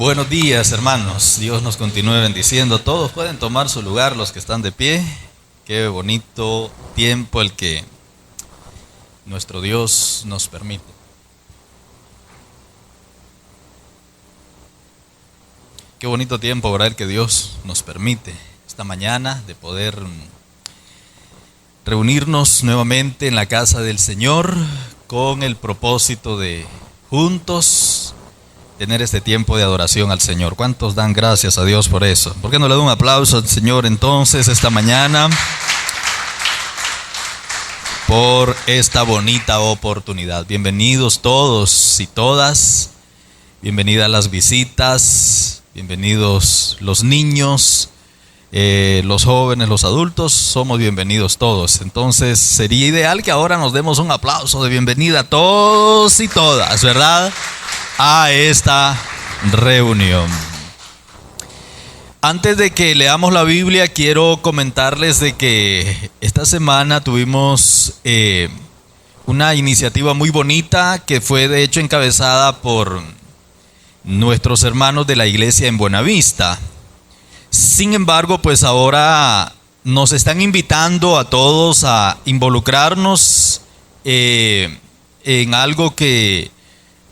Buenos días, hermanos. Dios nos continúe bendiciendo. Todos pueden tomar su lugar, los que están de pie. Qué bonito tiempo el que nuestro Dios nos permite. Qué bonito tiempo, ¿verdad?, el que Dios nos permite esta mañana de poder reunirnos nuevamente en la casa del Señor con el propósito de juntos tener este tiempo de adoración al Señor. ¿Cuántos dan gracias a Dios por eso? ¿Por qué no le doy un aplauso al Señor entonces esta mañana por esta bonita oportunidad? Bienvenidos todos y todas, bienvenidas las visitas, bienvenidos los niños, los jóvenes, los adultos, somos bienvenidos todos. Entonces sería ideal que ahora nos demos un aplauso de bienvenida a todos y todas, ¿verdad?, a esta reunión. Antes de que leamos la Biblia, quiero comentarles de que esta semana tuvimos una iniciativa muy bonita que fue de hecho encabezada por nuestros hermanos de la iglesia en Buenavista. Sin embargo, pues ahora nos están invitando a todos a involucrarnos en algo que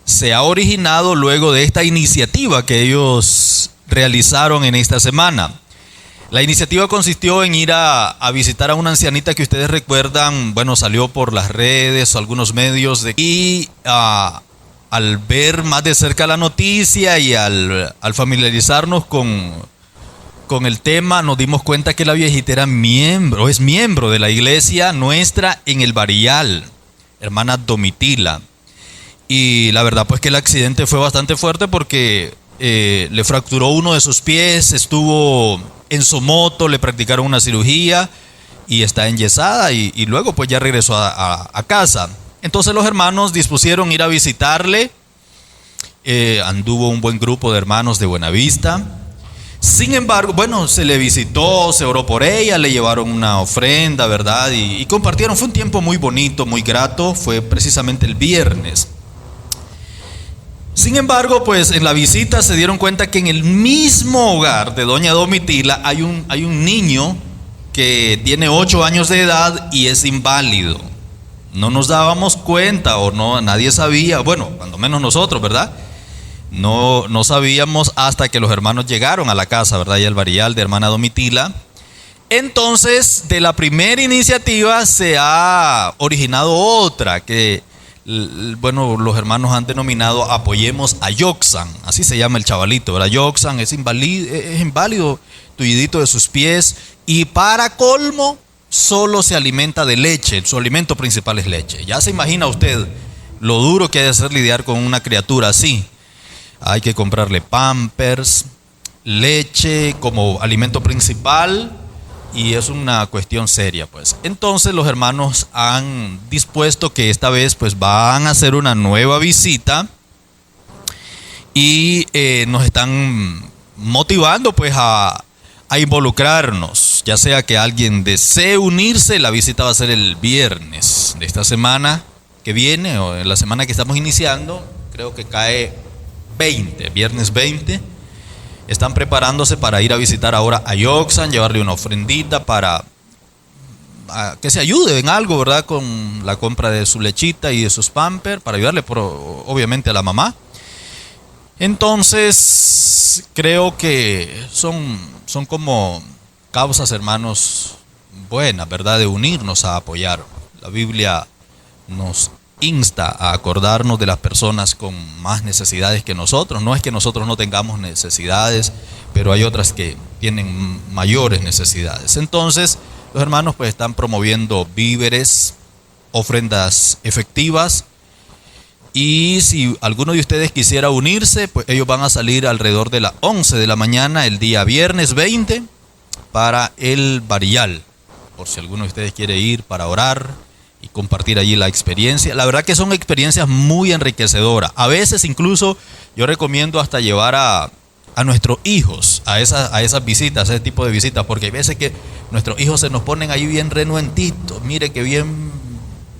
se ha originado luego de esta iniciativa que ellos realizaron en esta semana. La iniciativa consistió en ir a visitar a una ancianita que ustedes recuerdan, bueno, salió por las redes o algunos medios y al ver más de cerca la noticia y al familiarizarnos con el tema, nos dimos cuenta que la viejita era es miembro de la iglesia nuestra en el Barrial, hermana Domitila. Y la verdad pues que el accidente fue bastante fuerte porque le fracturó uno de sus pies, estuvo en su moto, le practicaron una cirugía y está enyesada y luego pues ya regresó a casa. Entonces los hermanos dispusieron ir a visitarle, anduvo un buen grupo de hermanos de Buenavista. Sin embargo, bueno, se le visitó, se oró por ella, le llevaron una ofrenda, ¿verdad? Y compartieron, fue un tiempo muy bonito, muy grato, fue precisamente el viernes. Sin embargo, pues en la visita se dieron cuenta que en el mismo hogar de doña Domitila hay un niño que tiene 8 años de edad y es inválido. No nos dábamos cuenta o no, nadie sabía, bueno, cuando menos nosotros, ¿verdad? No sabíamos hasta que los hermanos llegaron a la casa, ¿verdad? Y al Barrial de hermana Domitila. Entonces, de la primera iniciativa se ha originado otra que, bueno, los hermanos han denominado Apoyemos a Yoxan, así se llama el chavalito, ¿verdad? Yoxan es inválido, tullidito de sus pies y para colmo solo se alimenta de leche, su alimento principal es leche. Ya se imagina usted lo duro que ha de ser lidiar con una criatura así. Hay que comprarle pampers, leche como alimento principal y es una cuestión seria, pues. Entonces los hermanos han dispuesto que esta vez pues van a hacer una nueva visita y nos están motivando pues a involucrarnos, ya sea que alguien desee unirse. La visita va a ser el viernes de esta semana que viene o en la semana que estamos iniciando, creo que cae viernes 20. Están preparándose para ir a visitar ahora a Yoxan, llevarle una ofrendita para que se ayude en algo, ¿verdad?, con la compra de su lechita y de sus pampers, para ayudarle obviamente a la mamá. Entonces creo que son como causas, hermanos, buenas, ¿verdad?, de unirnos a apoyar. La Biblia nos insta a acordarnos de las personas con más necesidades que nosotros. No es que nosotros no tengamos necesidades, pero hay otras que tienen mayores necesidades. Entonces los hermanos pues están promoviendo víveres, ofrendas efectivas, y si alguno de ustedes quisiera unirse, pues ellos van a salir alrededor de las 11 de la mañana el día viernes 20 para el Barrial, por si alguno de ustedes quiere ir para orar y compartir allí la experiencia. La verdad que son experiencias muy enriquecedoras. A veces incluso yo recomiendo hasta llevar a nuestros hijos a esas visitas, a ese tipo de visitas, porque hay veces que nuestros hijos se nos ponen ahí bien renuentitos, mire que bien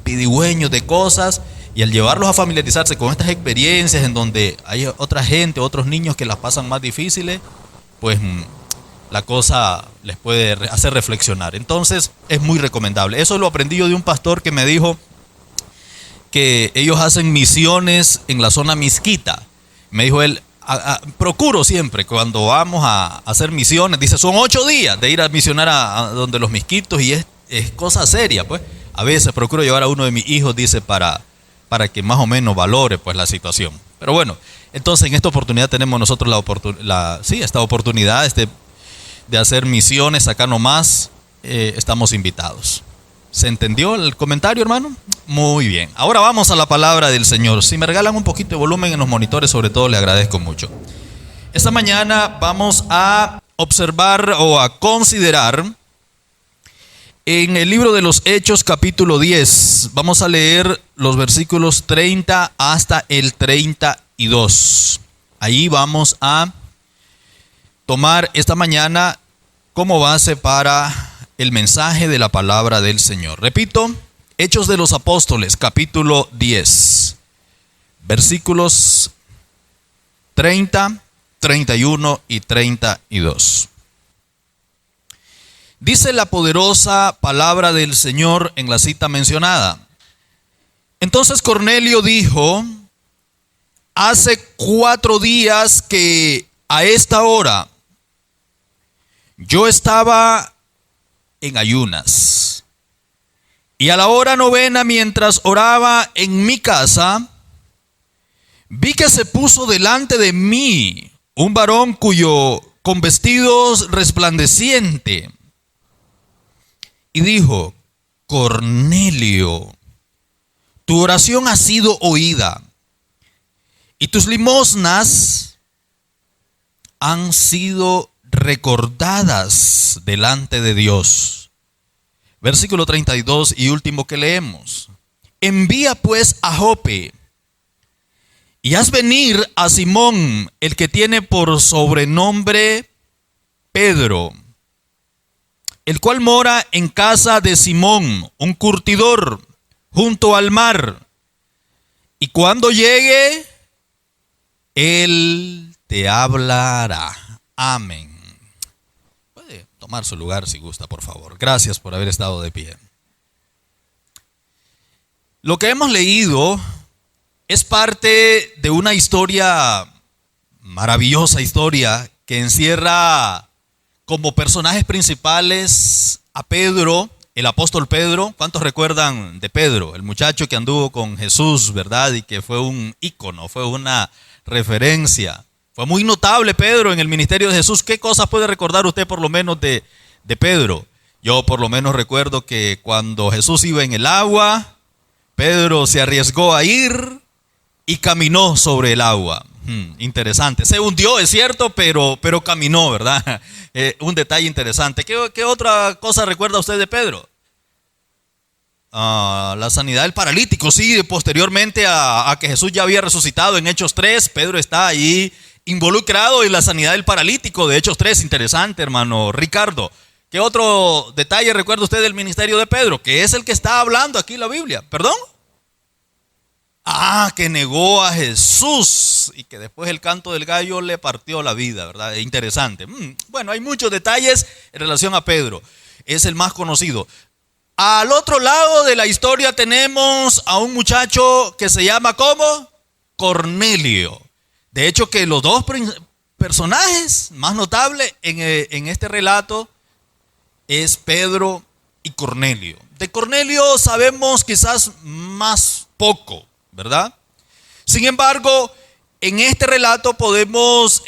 pidigüeños de cosas, Y al llevarlos a familiarizarse con estas experiencias en donde hay otra gente, otros niños que las pasan más difíciles, pues la cosa les puede hacer reflexionar. Entonces es muy recomendable. Eso lo aprendí yo de un pastor que me dijo que ellos hacen misiones en la zona Mixquita. Me dijo él, procuro siempre cuando vamos a hacer misiones, dice, son 8 días de ir a misionar a donde los misquitos, y es cosa seria, pues. A veces procuro llevar a uno de mis hijos, dice, para que más o menos valore pues la situación. Pero bueno, entonces en esta oportunidad tenemos nosotros esta oportunidad de hacer misiones acá nomás. Estamos invitados. ¿Se entendió el comentario, hermano? Muy bien. Ahora vamos a la palabra del Señor. Si me regalan un poquito de volumen en los monitores, sobre todo, le agradezco mucho. Esta mañana vamos a observar o a considerar en el libro de los Hechos, capítulo 10. Vamos a leer los versículos 30 hasta el 32. Ahí vamos a tomar esta mañana como base para el mensaje de la palabra del Señor. Repito, Hechos de los Apóstoles, capítulo 10, versículos 30, 31 y 32. Dice la poderosa palabra del Señor en la cita mencionada. Entonces Cornelio dijo: hace 4 días que a esta hora yo estaba en ayunas, y a la hora 9, mientras oraba en mi casa, vi que se puso delante de mí un varón con vestidos resplandeciente, y dijo: Cornelio, tu oración ha sido oída, y tus limosnas han sido recordadas delante de Dios. Versículo 32 y último que leemos. Envía pues a Jope y haz venir a Simón, el que tiene por sobrenombre Pedro, el cual mora en casa de Simón, un curtidor, junto al mar. Y cuando llegue, él te hablará. Amén. Puede tomar su lugar si gusta, por favor. Gracias por haber estado de pie. Lo que hemos leído es parte de una historia, maravillosa historia, que encierra como personajes principales a Pedro, el apóstol Pedro. ¿Cuántos recuerdan de Pedro? El muchacho que anduvo con Jesús, ¿verdad? Y que fue un ícono, fue una referencia. Fue muy notable Pedro en el ministerio de Jesús. ¿Qué cosas puede recordar usted por lo menos de Pedro? Yo por lo menos recuerdo que cuando Jesús iba en el agua, Pedro se arriesgó a ir y caminó sobre el agua. Interesante. Se hundió, es cierto, pero caminó, ¿verdad? Un detalle interesante. ¿Qué otra cosa recuerda usted de Pedro? La sanidad del paralítico. Sí, posteriormente a que Jesús ya había resucitado en Hechos 3, Pedro está ahí involucrado en la sanidad del paralítico de Hechos 3. Interesante, hermano Ricardo. ¿Qué otro detalle recuerda usted del ministerio de Pedro? Que es el que está hablando aquí en la Biblia. ¿Perdón? Que negó a Jesús y que después el canto del gallo le partió la vida, ¿verdad? Interesante. Bueno, hay muchos detalles en relación a Pedro. Es el más conocido. Al otro lado de la historia tenemos a un muchacho que se llama ¿cómo? Cornelio. De hecho, que los dos personajes más notables en este relato es Pedro y Cornelio. De Cornelio sabemos quizás más poco, ¿verdad? Sin embargo, en este relato podemos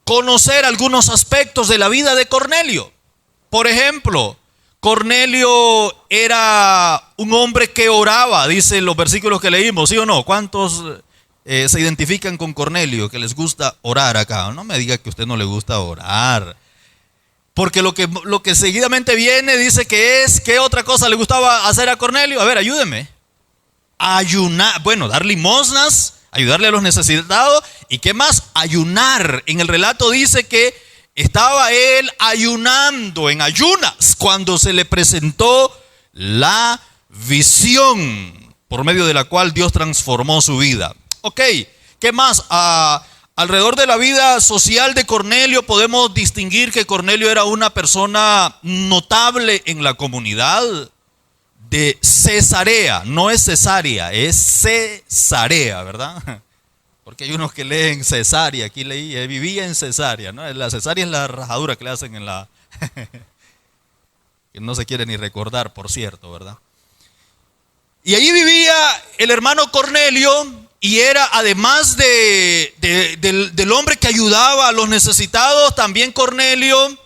conocer algunos aspectos de la vida de Cornelio. Por ejemplo, Cornelio era un hombre que oraba, dicen los versículos que leímos, ¿sí o no? ¿Cuántos se identifican con Cornelio, que les gusta orar acá? No me diga que a usted no le gusta orar. Porque lo que seguidamente viene dice que es, ¿qué otra cosa le gustaba hacer a Cornelio? A ver, ayúdeme. Ayunar, bueno, dar limosnas, ayudarle a los necesitados. ¿Y qué más? Ayunar. En el relato dice que estaba él ayunando en ayunas cuando se le presentó la visión por medio de la cual Dios transformó su vida. Ok, ¿qué más? Alrededor de la vida social de Cornelio podemos distinguir que Cornelio era una persona notable en la comunidad de Cesarea. No es Cesarea, es Cesarea, ¿verdad? Porque hay unos que leen Cesarea, aquí leí, vivía en Cesarea, ¿no? La Cesarea es la rajadura que le hacen en la... que no se quiere ni recordar, por cierto, ¿verdad? Y allí vivía el hermano Cornelio, y era, además del hombre que ayudaba a los necesitados, también Cornelio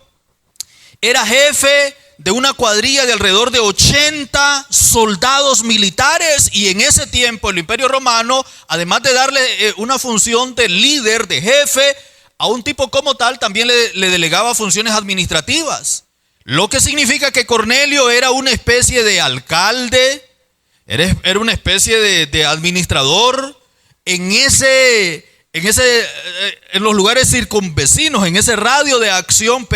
era jefe de una cuadrilla de alrededor de 80 soldados militares. Y en ese tiempo el Imperio Romano, además de darle una función de líder, de jefe, a un tipo como tal, también le delegaba funciones administrativas. Lo que significa que Cornelio era una especie de alcalde, era una especie de administrador en los lugares circunvecinos, en ese radio de acción.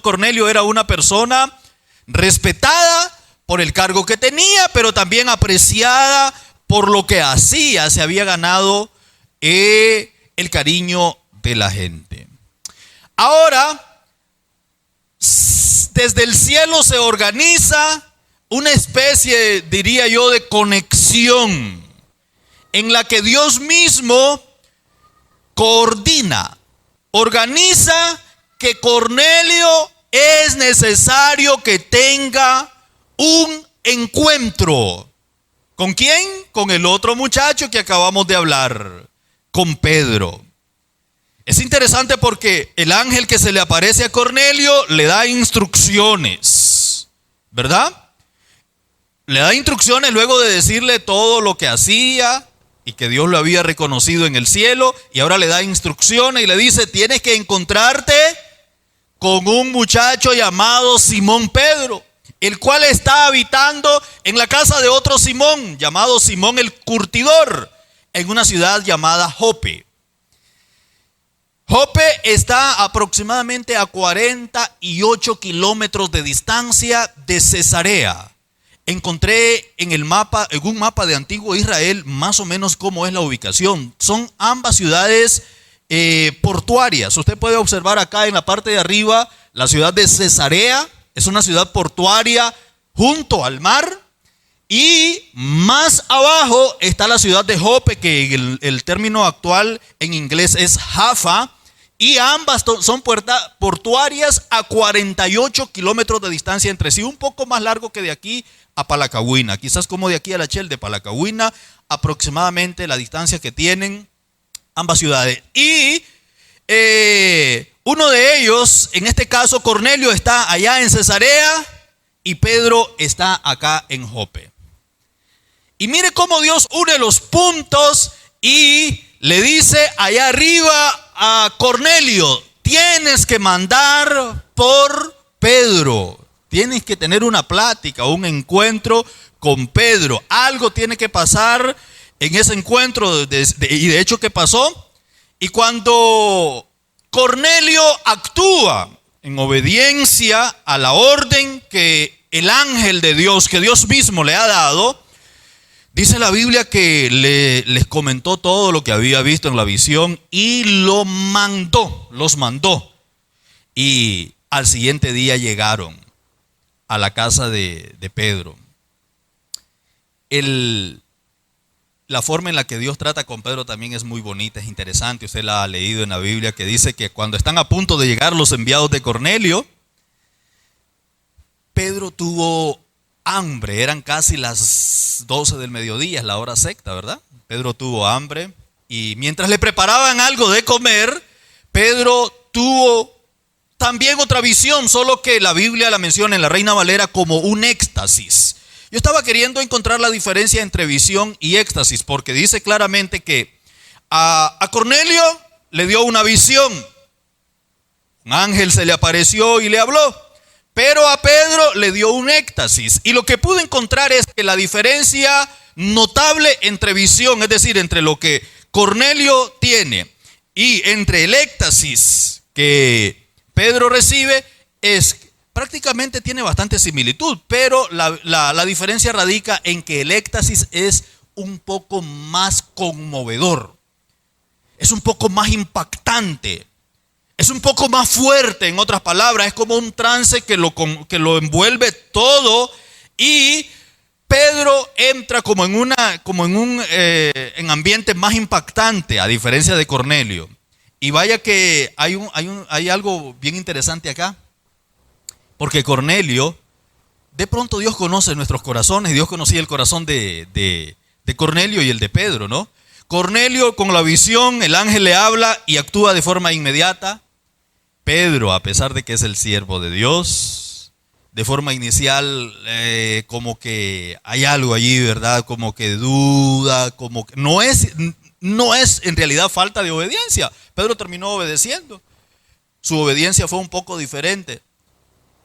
Cornelio era una persona respetada por el cargo que tenía, pero también apreciada por lo que hacía. Se había ganado el cariño de la gente. Ahora, desde el cielo se organiza una especie, diría yo, de conexión en la que Dios mismo coordina, organiza que Cornelio es necesario que tenga un encuentro. ¿Con quién? Con el otro muchacho que acabamos de hablar, con Pedro. Es interesante porque el ángel que se le aparece a Cornelio le da instrucciones, ¿verdad? Le da instrucciones luego de decirle todo lo que hacía y que Dios lo había reconocido en el cielo, y ahora le da instrucciones y le dice: tienes que encontrarte con un muchacho llamado Simón Pedro, el cual está habitando en la casa de otro Simón, llamado Simón el Curtidor, en una ciudad llamada Jope. Jope está aproximadamente a 48 kilómetros de distancia de Cesarea. Encontré en un mapa de antiguo Israel, más o menos cómo es la ubicación. Son ambas ciudades portuarias. Usted puede observar acá en la parte de arriba la ciudad de Cesarea. Es una ciudad portuaria junto al mar. Y más abajo está la ciudad de Jope, que el término actual en inglés es Jaffa. Y ambas son portuarias a 48 kilómetros de distancia entre sí. Un poco más largo que de aquí a Palacagüina. Quizás como de aquí a La Chel, de Palacagüina, aproximadamente la distancia que tienen ambas ciudades. Y uno de ellos, en este caso Cornelio, está allá en Cesarea y Pedro está acá en Jope. Y mire cómo Dios une los puntos y le dice allá arriba a Cornelio: tienes que mandar por Pedro. Tienes que tener una plática, un encuentro con Pedro. Algo tiene que pasar en ese encuentro. Y de hecho, ¿qué pasó? Y cuando Cornelio actúa en obediencia a la orden que el ángel de Dios, que Dios mismo le ha dado, dice la Biblia que les comentó todo lo que había visto en la visión y los mandó. Y al siguiente día llegaron a la casa de Pedro. La forma en la que Dios trata con Pedro también es muy bonita, es interesante. Usted la ha leído en la Biblia, que dice que cuando están a punto de llegar los enviados de Cornelio, Pedro tuvo hambre. Eran casi las 12 del mediodía, es la hora sexta, ¿verdad? Pedro tuvo hambre y mientras le preparaban algo de comer, Pedro tuvo también otra visión, solo que la Biblia la menciona en la Reina Valera como un éxtasis. Yo estaba queriendo encontrar la diferencia entre visión y éxtasis, porque dice claramente que a Cornelio le dio una visión. Un ángel se le apareció y le habló. Pero a Pedro le dio un éxtasis. Y lo que pude encontrar es que la diferencia notable entre visión, es decir, entre lo que Cornelio tiene y entre el éxtasis que Pedro recibe, es prácticamente tiene bastante similitud, pero la diferencia radica en que el éxtasis es un poco más conmovedor, es un poco más impactante, es un poco más fuerte. En otras palabras, es como un trance que lo envuelve todo, y Pedro entra como en un ambiente más impactante, a diferencia de Cornelio. Y vaya que hay algo bien interesante acá, porque Cornelio, de pronto Dios conoce nuestros corazones. Dios conocía el corazón de Cornelio y el de Pedro, ¿no? Cornelio, con la visión, el ángel le habla y actúa de forma inmediata. Pedro, a pesar de que es el siervo de Dios, de forma inicial como que hay algo allí, ¿verdad? Como que duda, como que no es en realidad falta de obediencia. Pedro terminó obedeciendo. Su obediencia fue un poco diferente.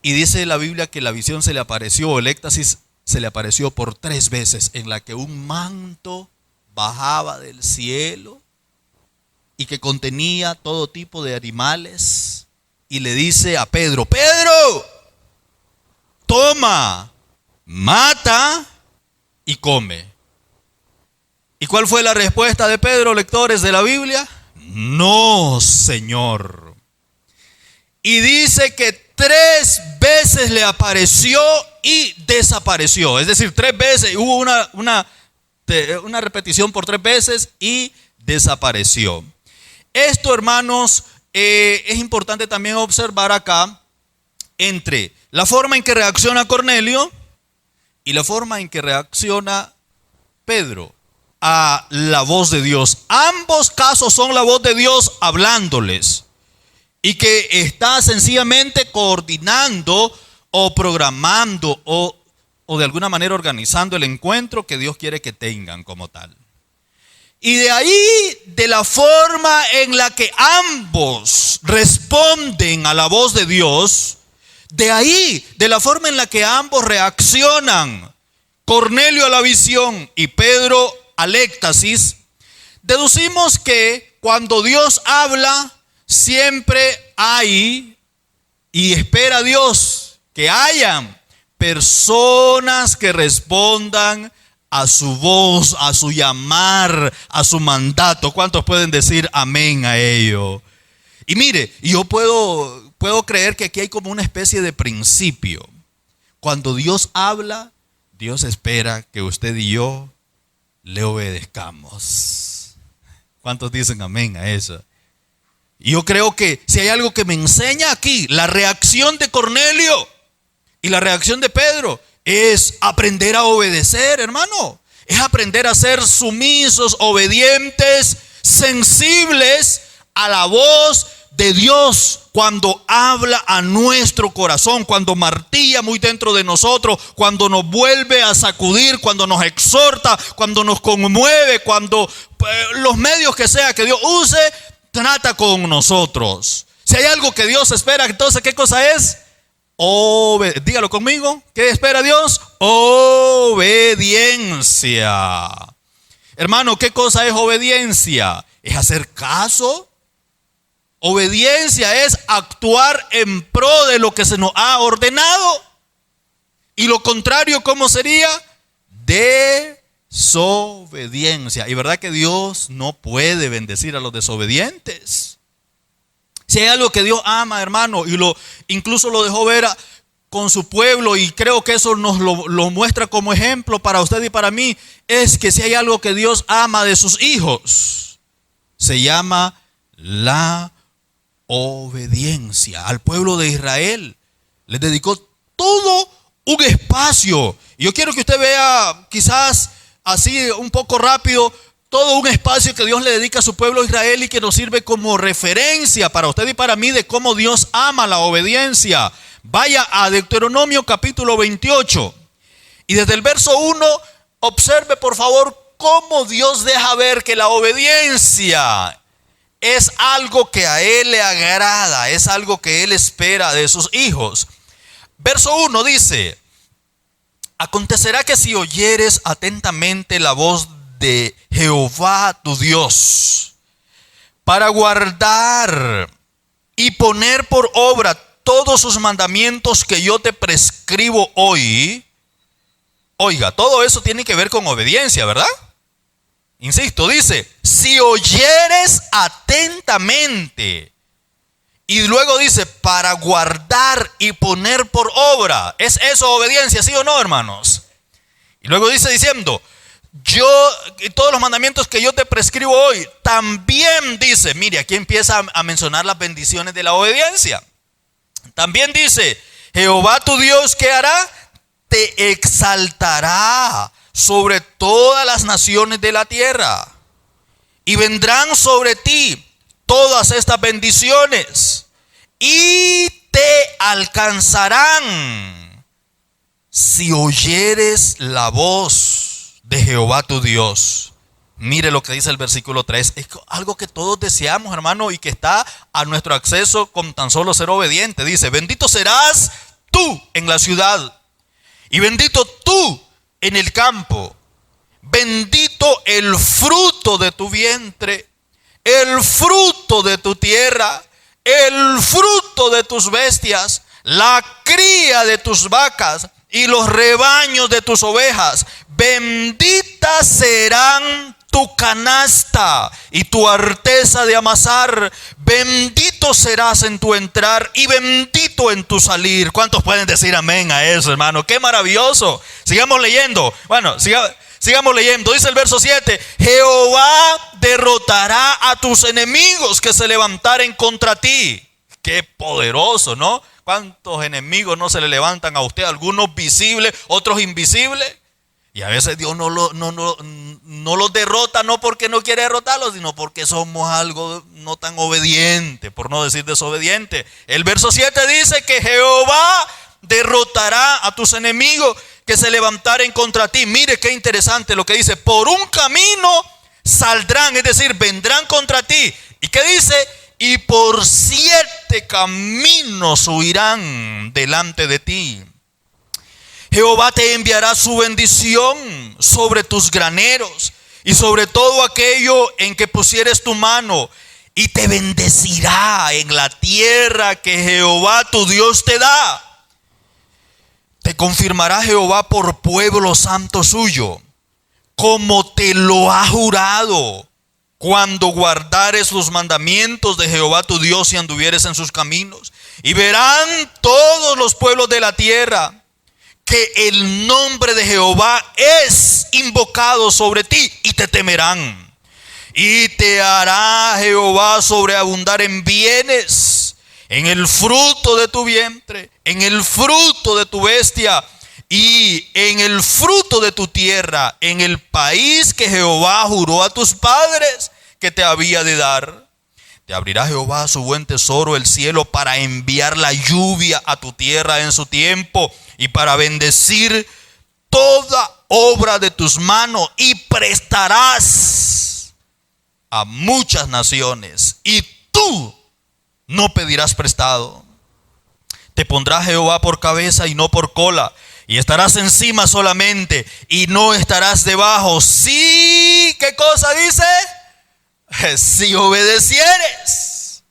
Y dice la Biblia que la visión se le apareció, el éxtasis se le apareció por 3 veces, en la que un manto bajaba del cielo y que contenía todo tipo de animales. Y le dice a Pedro: Pedro, toma, mata y come. ¿Y cuál fue la respuesta de Pedro, lectores de la Biblia? No, Señor. Y dice que 3 veces le apareció y desapareció. Es decir, 3 veces, hubo una repetición por 3 veces y desapareció. Esto, hermanos, es importante también observar acá entre la forma en que reacciona Cornelio y la forma en que reacciona Pedro a la voz de Dios. Ambos casos son la voz de Dios hablándoles, y que está sencillamente coordinando o programando o de alguna manera organizando el encuentro que Dios quiere que tengan como tal. Y de ahí, de la forma en la que ambos responden a la voz de Dios, de ahí, de la forma en la que ambos reaccionan, Cornelio a la visión y Pedro al éxtasis, deducimos que cuando Dios habla, siempre hay, y espera Dios que hayan personas que respondan a su voz, a su llamar, a su mandato. ¿Cuántos pueden decir amén a ello? Y mire, yo puedo creer que aquí hay como una especie de principio. Cuando Dios habla, Dios espera que usted y yo le obedezcamos. ¿Cuántos dicen amén a eso? Y yo creo que si hay algo que me enseña aquí, la reacción de Cornelio y la reacción de Pedro, es aprender a obedecer, hermano. Es aprender a ser sumisos, obedientes, sensibles a la voz de Dios cuando habla a nuestro corazón, cuando martilla muy dentro de nosotros, cuando nos vuelve a sacudir, cuando nos exhorta, cuando nos conmueve, cuando los medios que sea que Dios use, trata con nosotros. Si hay algo que Dios espera, entonces, ¿qué cosa es? Dígalo conmigo. ¿Qué espera Dios? Obediencia. Hermano, ¿qué cosa es obediencia? Es hacer caso. Obediencia es actuar en pro de lo que se nos ha ordenado. Y lo contrario, ¿cómo sería? Desobediencia. Y verdad que Dios no puede bendecir a los desobedientes. Si hay algo que Dios ama, hermano, y incluso lo dejó ver con su pueblo, y creo que eso nos lo muestra como ejemplo para usted y para mí, es que si hay algo que Dios ama de sus hijos, se llama la obediencia. Al pueblo de Israel les dedicó todo un espacio. Y yo quiero que usted vea, quizás así un poco rápido, todo un espacio que Dios le dedica a su pueblo Israel y que nos sirve como referencia para usted y para mí de cómo Dios ama la obediencia. Vaya a Deuteronomio capítulo 28 y desde el verso 1 observe por favor cómo Dios deja ver que la obediencia es algo que a Él le agrada, es algo que Él espera de sus hijos. Verso 1 dice: acontecerá que si oyeres atentamente la voz de Jehová tu Dios, para guardar y poner por obra todos sus mandamientos que yo te prescribo hoy. Oiga, todo eso tiene que ver con obediencia, ¿verdad? Insisto, dice, si oyeres atentamente. Y luego dice, para guardar y poner por obra. ¿Es eso obediencia, sí o no, hermanos? Y luego dice diciendo, todos los mandamientos que yo te prescribo hoy, también dice, mire, aquí empieza a mencionar las bendiciones de la obediencia. También dice, Jehová tu Dios, ¿qué hará? Te exaltará sobre todas las naciones de la tierra. Y vendrán sobre ti todas estas bendiciones y te alcanzarán si oyeres la voz de Jehová tu Dios. Mire lo que dice el versículo 3. Es algo que todos deseamos, hermano, y que está a nuestro acceso con tan solo ser obediente. Dice, bendito serás tú en la ciudad y bendito tú en el campo. Bendito el fruto de tu vientre, el fruto de tu tierra, el fruto de tus bestias, la cría de tus vacas y los rebaños de tus ovejas. Benditas serán tu canasta y tu arteza de amasar. Bendito serás en tu entrar y bendito en tu salir. ¿Cuántos pueden decir amén a eso, hermano? ¡Qué maravilloso! Sigamos leyendo. Bueno, sigamos leyendo. Dice el verso 7. Jehová derrotará a tus enemigos que se levantaren contra ti. ¡Qué poderoso!, ¿no? ¿Cuántos enemigos no se le levantan a usted? Algunos visibles, otros invisibles. Y a veces Dios no los derrota, no porque no quiere derrotarlos, sino porque somos algo no tan obediente, por no decir desobediente. El verso 7 dice que Jehová derrotará a tus enemigos que se levantaren contra ti. Mire qué interesante lo que dice. Por un camino saldrán, es decir, vendrán contra ti. ¿Y qué dice? Y por 7 caminos huirán delante de ti. Jehová te enviará su bendición sobre tus graneros y sobre todo aquello en que pusieres tu mano, y te bendecirá en la tierra que Jehová tu Dios te da. Te confirmará Jehová por pueblo santo suyo, como te lo ha jurado, cuando guardares los mandamientos de Jehová tu Dios y anduvieres en sus caminos. Y verán todos los pueblos de la tierra que el nombre de Jehová es invocado sobre ti y te temerán. Y te hará Jehová sobreabundar en bienes, en el fruto de tu vientre, en el fruto de tu bestia y en el fruto de tu tierra, en el país que Jehová juró a tus padres que te había de dar. Te abrirá Jehová su buen tesoro, el cielo, para enviar la lluvia a tu tierra en su tiempo y para bendecir toda obra de tus manos, y prestarás a muchas naciones y tú no pedirás prestado. Te pondrá Jehová por cabeza y no por cola, y estarás encima solamente y no estarás debajo. Sí, ¿qué cosa dice? Si obedecieres,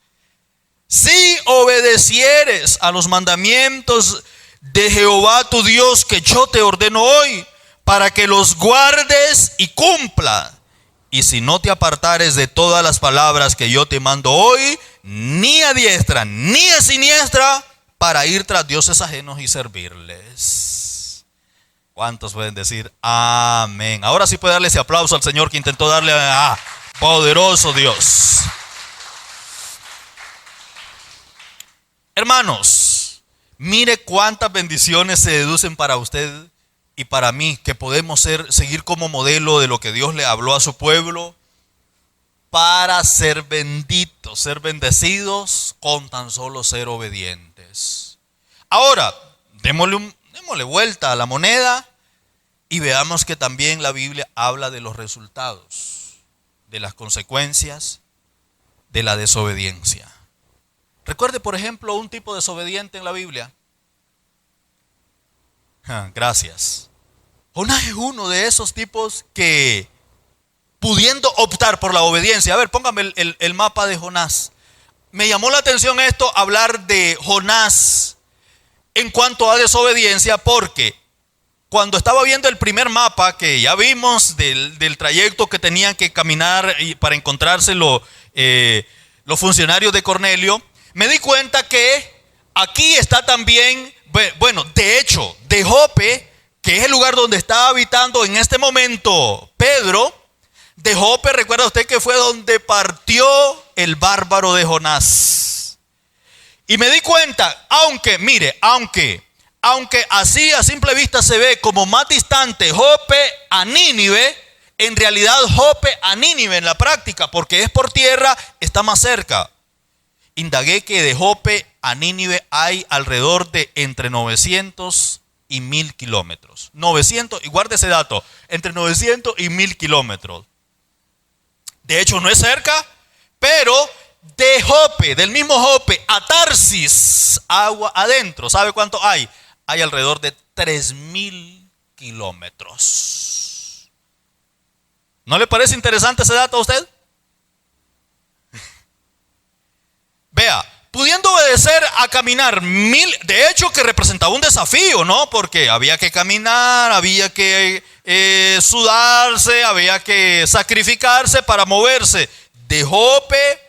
si obedecieres a los mandamientos de Jehová tu Dios que yo te ordeno hoy, para que los guardes y cumpla. Y si no te apartares de todas las palabras que yo te mando hoy, ni a diestra ni a siniestra, para ir tras dioses ajenos y servirles. ¿Cuántos pueden decir amén? Ahora sí puede darle ese aplauso al Señor que intentó darle a poderoso Dios. Hermanos, mire cuántas bendiciones se deducen para usted y para mí, que podemos seguir como modelo de lo que Dios le habló a su pueblo para ser benditos, ser bendecidos con tan solo ser obedientes. Ahora, démosle vuelta a la moneda y veamos que también la Biblia habla de los resultados, de las consecuencias de la desobediencia. Recuerde, por ejemplo, un tipo desobediente en la Biblia. Gracias. Jonás es uno de esos tipos que, pudiendo optar por la obediencia, a ver, póngame el mapa de Jonás. me llamó la atención esto, hablar de Jonás en cuanto a desobediencia, porque cuando estaba viendo el primer mapa que ya vimos del trayecto que tenían que caminar para encontrarse los funcionarios de Cornelio, me di cuenta que aquí está también, bueno, de hecho, de Jope, que es el lugar donde está habitando en este momento Pedro. De Jope, recuerda usted que fue donde partió el bárbaro de Jonás. Y me di cuenta, aunque así a simple vista se ve como más distante Jope a Nínive, en realidad Jope a Nínive en la práctica, porque es por tierra, está más cerca. Indagué que de Jope a Nínive hay alrededor de entre 900 y 1000 kilómetros. 900, y guarde ese dato, entre 900 y 1000 kilómetros. De hecho no es cerca, pero de Jope, del mismo Jope a Tarsis, agua adentro, ¿sabe cuánto hay? Hay alrededor de 3000 kilómetros. ¿No le parece interesante ese dato a usted? Vea, pudiendo obedecer a caminar 1000, de hecho que representaba un desafío, ¿no? Porque había que caminar, había que sudarse, había que sacrificarse para moverse de Jope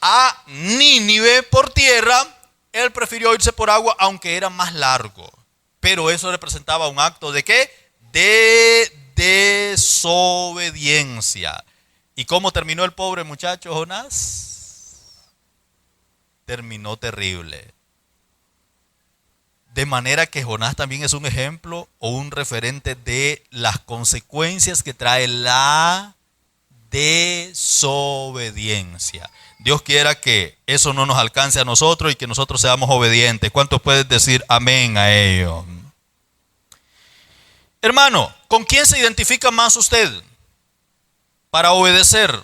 a Nínive por tierra. Él prefirió irse por agua, aunque era más largo. Pero eso representaba un acto ¿de qué? De desobediencia. ¿Y cómo terminó el pobre muchacho Jonás? Terminó terrible. De manera que Jonás también es un ejemplo o un referente de las consecuencias que trae la desobediencia. Dios quiera que eso no nos alcance a nosotros y que nosotros seamos obedientes. ¿Cuántos pueden decir amén a ello? Hermano, ¿con quién se identifica más usted para obedecer?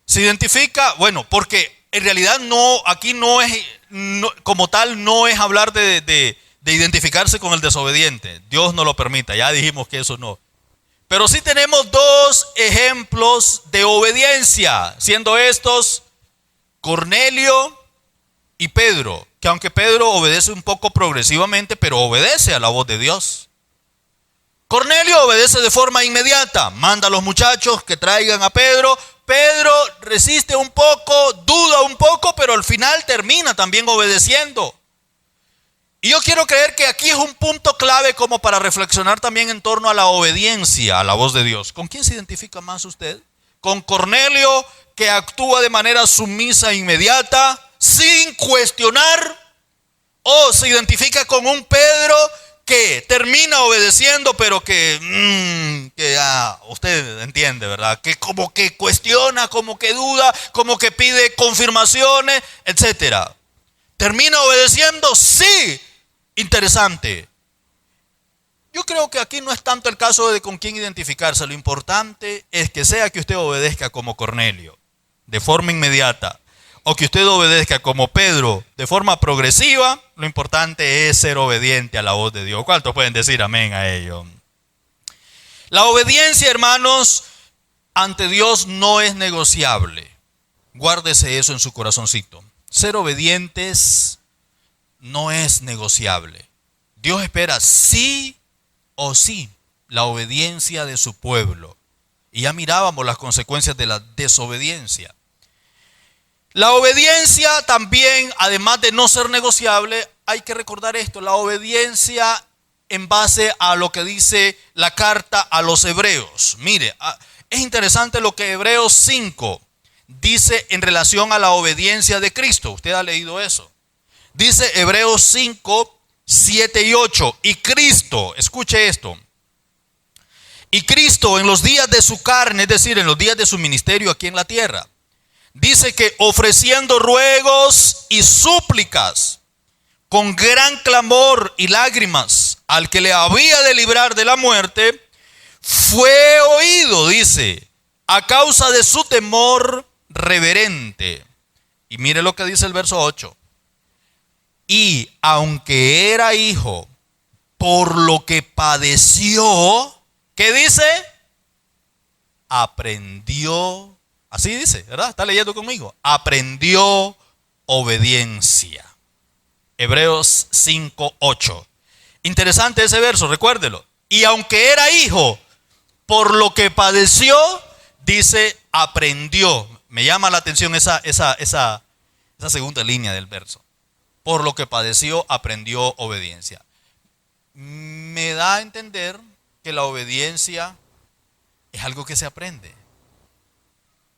Se identifica, bueno, porque en realidad aquí no es, como tal, no es hablar de identificarse con el desobediente. Dios no lo permita, ya dijimos que eso no. Pero sí tenemos dos ejemplos de obediencia, siendo estos Cornelio y Pedro, que aunque Pedro obedece un poco progresivamente, pero obedece a la voz de Dios. Cornelio obedece de forma inmediata, manda a los muchachos que traigan a Pedro. Pedro resiste un poco, duda un poco, pero al final termina también obedeciendo. Y yo quiero creer que aquí es un punto clave como para reflexionar también en torno a la obediencia a la voz de Dios. ¿Con quién se identifica más usted? ¿Con Cornelio, que actúa de manera sumisa e inmediata, sin cuestionar? ¿O se identifica con un Pedro que termina obedeciendo, pero que usted entiende, ¿verdad? Que como que cuestiona, como que duda, como que pide confirmaciones, etcétera. ¿Termina obedeciendo? Sí. Interesante. Yo creo que aquí no es tanto el caso de con quién identificarse. Lo importante es que sea que usted obedezca como Cornelio, de forma inmediata, o que usted obedezca como Pedro, de forma progresiva. Lo importante es ser obediente a la voz de Dios. ¿Cuántos pueden decir amén a ello? La obediencia, hermanos, ante Dios no es negociable. Guárdese eso en su corazoncito. Ser obedientes no es negociable. Dios espera sí o sí la obediencia de su pueblo. Y ya mirábamos las consecuencias de la desobediencia. La obediencia también, además de no ser negociable, hay que recordar esto: la obediencia en base a lo que dice la carta a los hebreos. Mire, es interesante lo que Hebreos 5 dice en relación a la obediencia de Cristo. Usted ha leído eso. Dice Hebreos 5, 7 y 8. Y Cristo, escuche esto. Y Cristo en los días de su carne, es decir, en los días de su ministerio aquí en la tierra, dice que ofreciendo ruegos y súplicas con gran clamor y lágrimas al que le había de librar de la muerte, fue oído, dice, a causa de su temor reverente. Y mire lo que dice el verso 8. Y aunque era hijo, por lo que padeció, ¿qué dice? Aprendió Así dice, ¿verdad? Está leyendo conmigo. Aprendió obediencia. Hebreos 5:8. Interesante ese verso, recuérdelo. Y aunque era hijo, por lo que padeció, dice, aprendió. Me llama la atención esa segunda línea del verso. Por lo que padeció, aprendió obediencia. Me da a entender que la obediencia es algo que se aprende.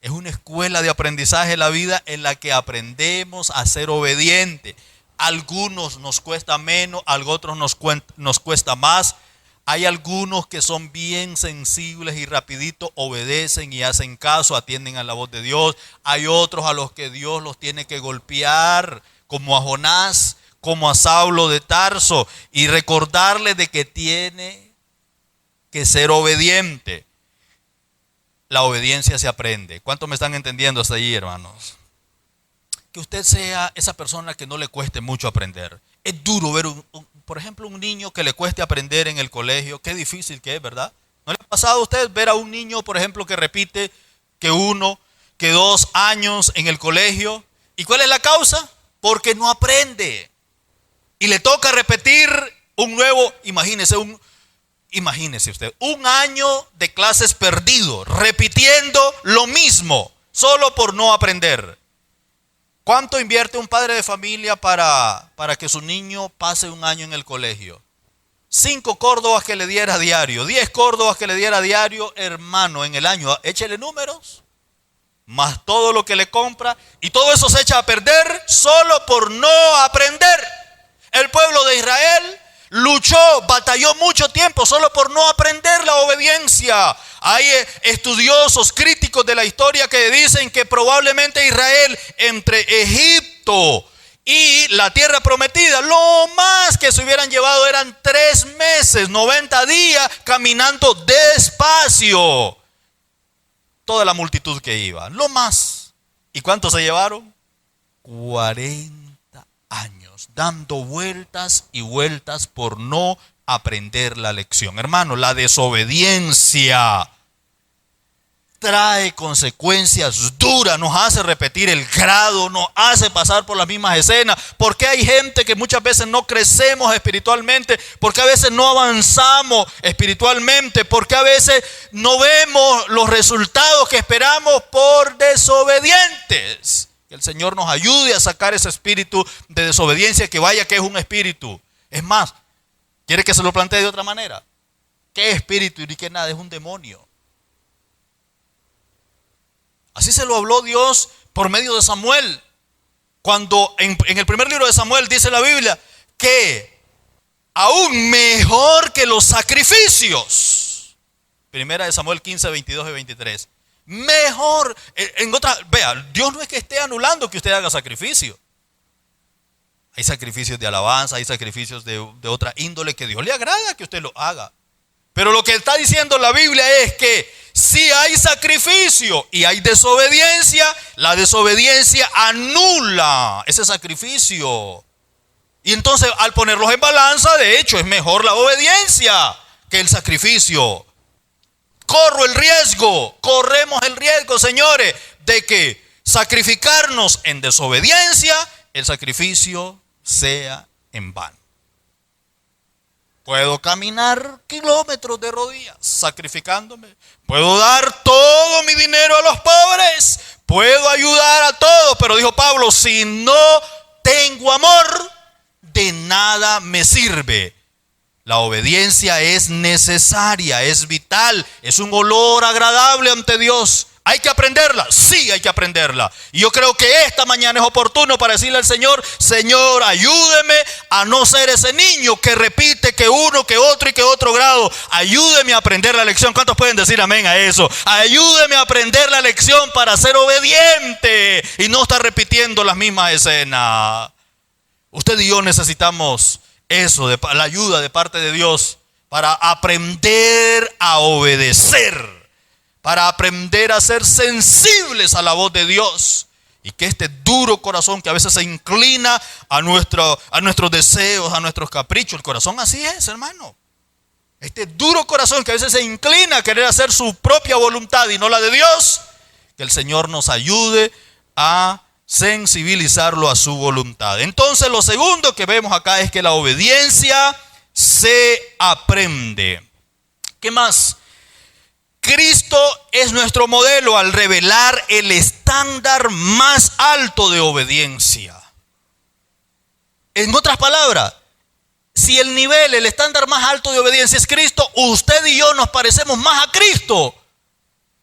Es una escuela de aprendizaje en la vida en la que aprendemos a ser obedientes. Algunos nos cuesta menos, a otros nos cuesta más. Hay algunos que son bien sensibles y rapidito obedecen y hacen caso, atienden a la voz de Dios. Hay otros a los que Dios los tiene que golpear, como a Jonás, como a Saulo de Tarso, y recordarle de que tiene que ser obediente. La obediencia se aprende. ¿Cuántos me están entendiendo hasta allí, hermanos? Que usted sea esa persona que no le cueste mucho aprender. Es duro ver, por ejemplo, un niño que le cueste aprender en el colegio. Qué difícil que es, ¿verdad? ¿No le ha pasado a usted ver a un niño, por ejemplo, que repite que 1, que 2 años en el colegio? ¿Y cuál es la causa? Porque no aprende. Y le toca repetir un nuevo, imagínese usted, 1 año de clases perdido, repitiendo lo mismo, solo por no aprender. ¿Cuánto invierte un padre de familia para que su niño pase 1 año en el colegio? 5 córdobas que le diera diario, 10 córdobas que le diera diario, hermano, en el año, échele números, más todo lo que le compra, y todo eso se echa a perder solo por no aprender. El pueblo de Israel luchó, batalló mucho tiempo solo por no aprender la obediencia. Hay estudiosos, críticos de la historia que dicen que probablemente Israel entre Egipto y la tierra prometida, lo más que se hubieran llevado eran 3 meses, 90 días caminando despacio. Toda la multitud que iba, lo más. ¿Y cuánto se llevaron? 40 años, dando vueltas y vueltas por no aprender la lección. Hermano, la desobediencia trae consecuencias duras, nos hace repetir el grado, nos hace pasar por las mismas escenas. Porque hay gente que muchas veces no crecemos espiritualmente, porque a veces no avanzamos espiritualmente, porque a veces no vemos los resultados que esperamos por desobedientes. Que el Señor nos ayude a sacar ese espíritu de desobediencia, que vaya que es un espíritu. Es más, ¿quiere que se lo plantee de otra manera? ¿Qué espíritu y ni qué nada? Es un demonio. Así se lo habló Dios por medio de Samuel. Cuando en el primer libro de Samuel dice la Biblia que aún mejor que los sacrificios. Primera de Samuel 15, 22 y 23. Mejor, vea, Dios no es que esté anulando que usted haga sacrificio. Hay sacrificios de alabanza, hay sacrificios de otra índole que Dios le agrada que usted lo haga. Pero lo que está diciendo la Biblia es que si hay sacrificio y hay desobediencia, la desobediencia anula ese sacrificio. Y entonces al ponerlos en balanza, de hecho, es mejor la obediencia que el sacrificio. Corremos el riesgo, señores, de que sacrificarnos en desobediencia, el sacrificio sea en vano. Puedo caminar kilómetros de rodillas sacrificándome. Puedo dar todo mi dinero a los pobres. Puedo ayudar a todos. Pero dijo Pablo, si no tengo amor, de nada me sirve. La obediencia es necesaria, es vital, es un olor agradable ante Dios. ¿Hay que aprenderla? Sí, hay que aprenderla. Y yo creo que esta mañana es oportuno para decirle al Señor, Señor, ayúdeme a no ser ese niño que repite que uno, que otro y que otro grado. Ayúdeme a aprender la lección. ¿Cuántos pueden decir amén a eso? Ayúdeme a aprender la lección para ser obediente y no estar repitiendo las mismas escenas. Usted y yo necesitamos eso, la ayuda de parte de Dios para aprender a obedecer. Para aprender a ser sensibles a la voz de Dios. Y que este duro corazón que a veces se inclina a nuestros deseos, a nuestros caprichos. El corazón así es, hermano. Este duro corazón que a veces se inclina a querer hacer su propia voluntad y no la de Dios. Que el Señor nos ayude a sensibilizarlo a su voluntad. Entonces, lo segundo que vemos acá es que la obediencia se aprende. ¿Qué más? Cristo es nuestro modelo al revelar el estándar más alto de obediencia. En otras palabras, si el estándar más alto de obediencia es Cristo, usted y yo nos parecemos más a Cristo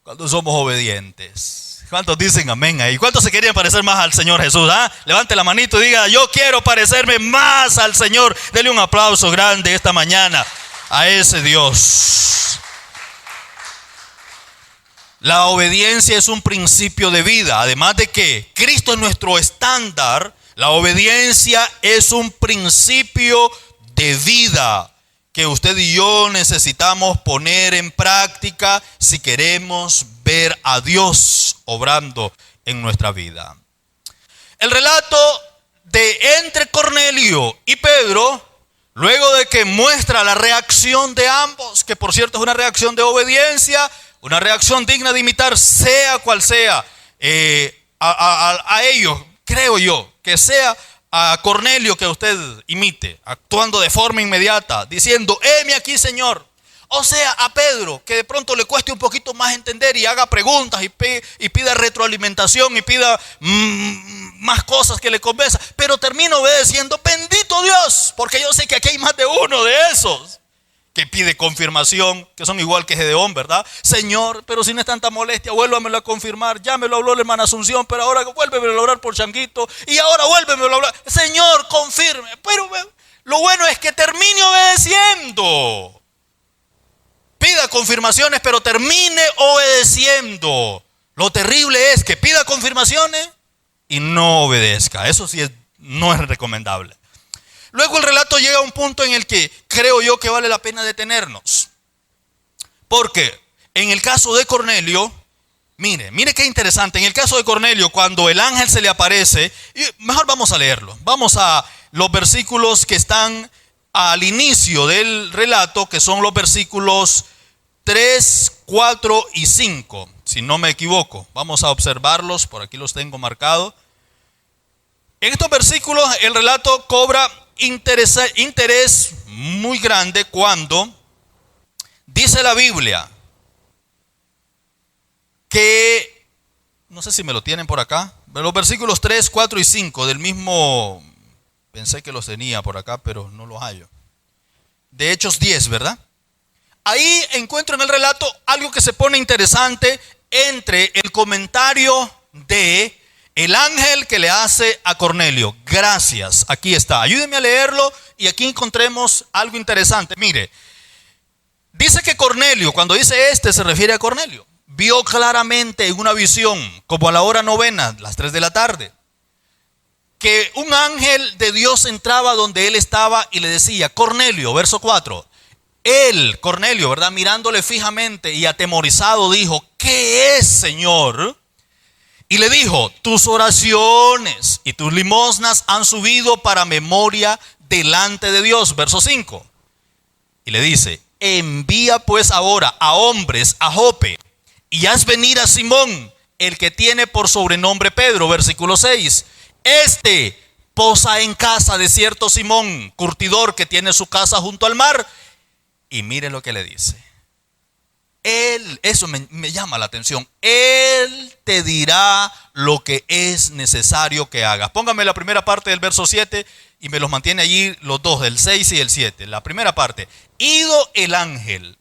cuando somos obedientes. ¿Cuántos dicen amén ahí? ¿Cuántos se querían parecer más al Señor Jesús? Levante la manito y diga, yo quiero parecerme más al Señor. Dele un aplauso grande esta mañana a ese Dios. La obediencia es un principio de vida. Además de que Cristo es nuestro estándar, la obediencia es un principio de vida que usted y yo necesitamos poner en práctica si queremos ver a Dios obrando en nuestra vida. El relato de entre Cornelio y Pedro, luego de que muestra la reacción de ambos, que por cierto es una reacción de obediencia, una reacción digna de imitar, sea cual sea, a ellos, creo yo, que sea a Cornelio que usted imite, actuando de forma inmediata, diciendo, heme aquí, Señor. O sea, a Pedro, que de pronto le cueste un poquito más entender y haga preguntas y pida retroalimentación y pida más cosas que le convenza, pero termina obedeciendo. Bendito Dios, porque yo sé que aquí hay más de uno de esos que pide confirmación, que son igual que Gedeón, ¿verdad? Señor, pero si no es tanta molestia, vuélvamelo a confirmar. Ya me lo habló la hermana Asunción, pero ahora vuélvemelo a hablar por Changuito. Y ahora vuélvemelo a hablar. Señor, confirme. Pero lo bueno es que termine obedeciendo. Pida confirmaciones, pero termine obedeciendo. Lo terrible es que pida confirmaciones y no obedezca. Eso sí no es recomendable. Luego el relato llega a un punto en el que creo yo que vale la pena detenernos. Porque en el caso de Cornelio, mire qué interesante. En el caso de Cornelio, cuando el ángel se le aparece, y mejor vamos a leerlo. Vamos a los versículos que están al inicio del relato, que son los versículos 3, 4 y 5, si no me equivoco. Vamos a observarlos, por aquí los tengo marcados. En estos versículos el relato cobra interés muy grande cuando dice la Biblia que, no sé si me lo tienen por acá, los versículos 3, 4 y 5 del mismo, pensé que los tenía por acá, pero no los hallo, de Hechos 10, ¿verdad? Ahí encuentro en el relato algo que se pone interesante entre el comentario de el ángel que le hace a Cornelio. Gracias, aquí está. Ayúdenme a leerlo y aquí encontremos algo interesante. Mire, dice que Cornelio, cuando dice se refiere a Cornelio, vio claramente en una visión, como a la hora novena, las 3 de la tarde, que un ángel de Dios entraba donde él estaba y le decía, Cornelio, verso 4. Él, Cornelio, ¿verdad? Mirándole fijamente y atemorizado dijo, ¿qué es, Señor? Y le dijo, tus oraciones y tus limosnas han subido para memoria delante de Dios. Verso 5. Y le dice, envía pues ahora a hombres a Jope y haz venir a Simón, el que tiene por sobrenombre Pedro. Versículo 6. Posa en casa de cierto Simón, curtidor, que tiene su casa junto al mar. Y mire lo que le dice. Eso me llama la atención. Él te dirá lo que es necesario que hagas. Póngame la primera parte del verso 7 y me los mantiene allí los dos, el 6 y el 7. La primera parte. Ido el ángel.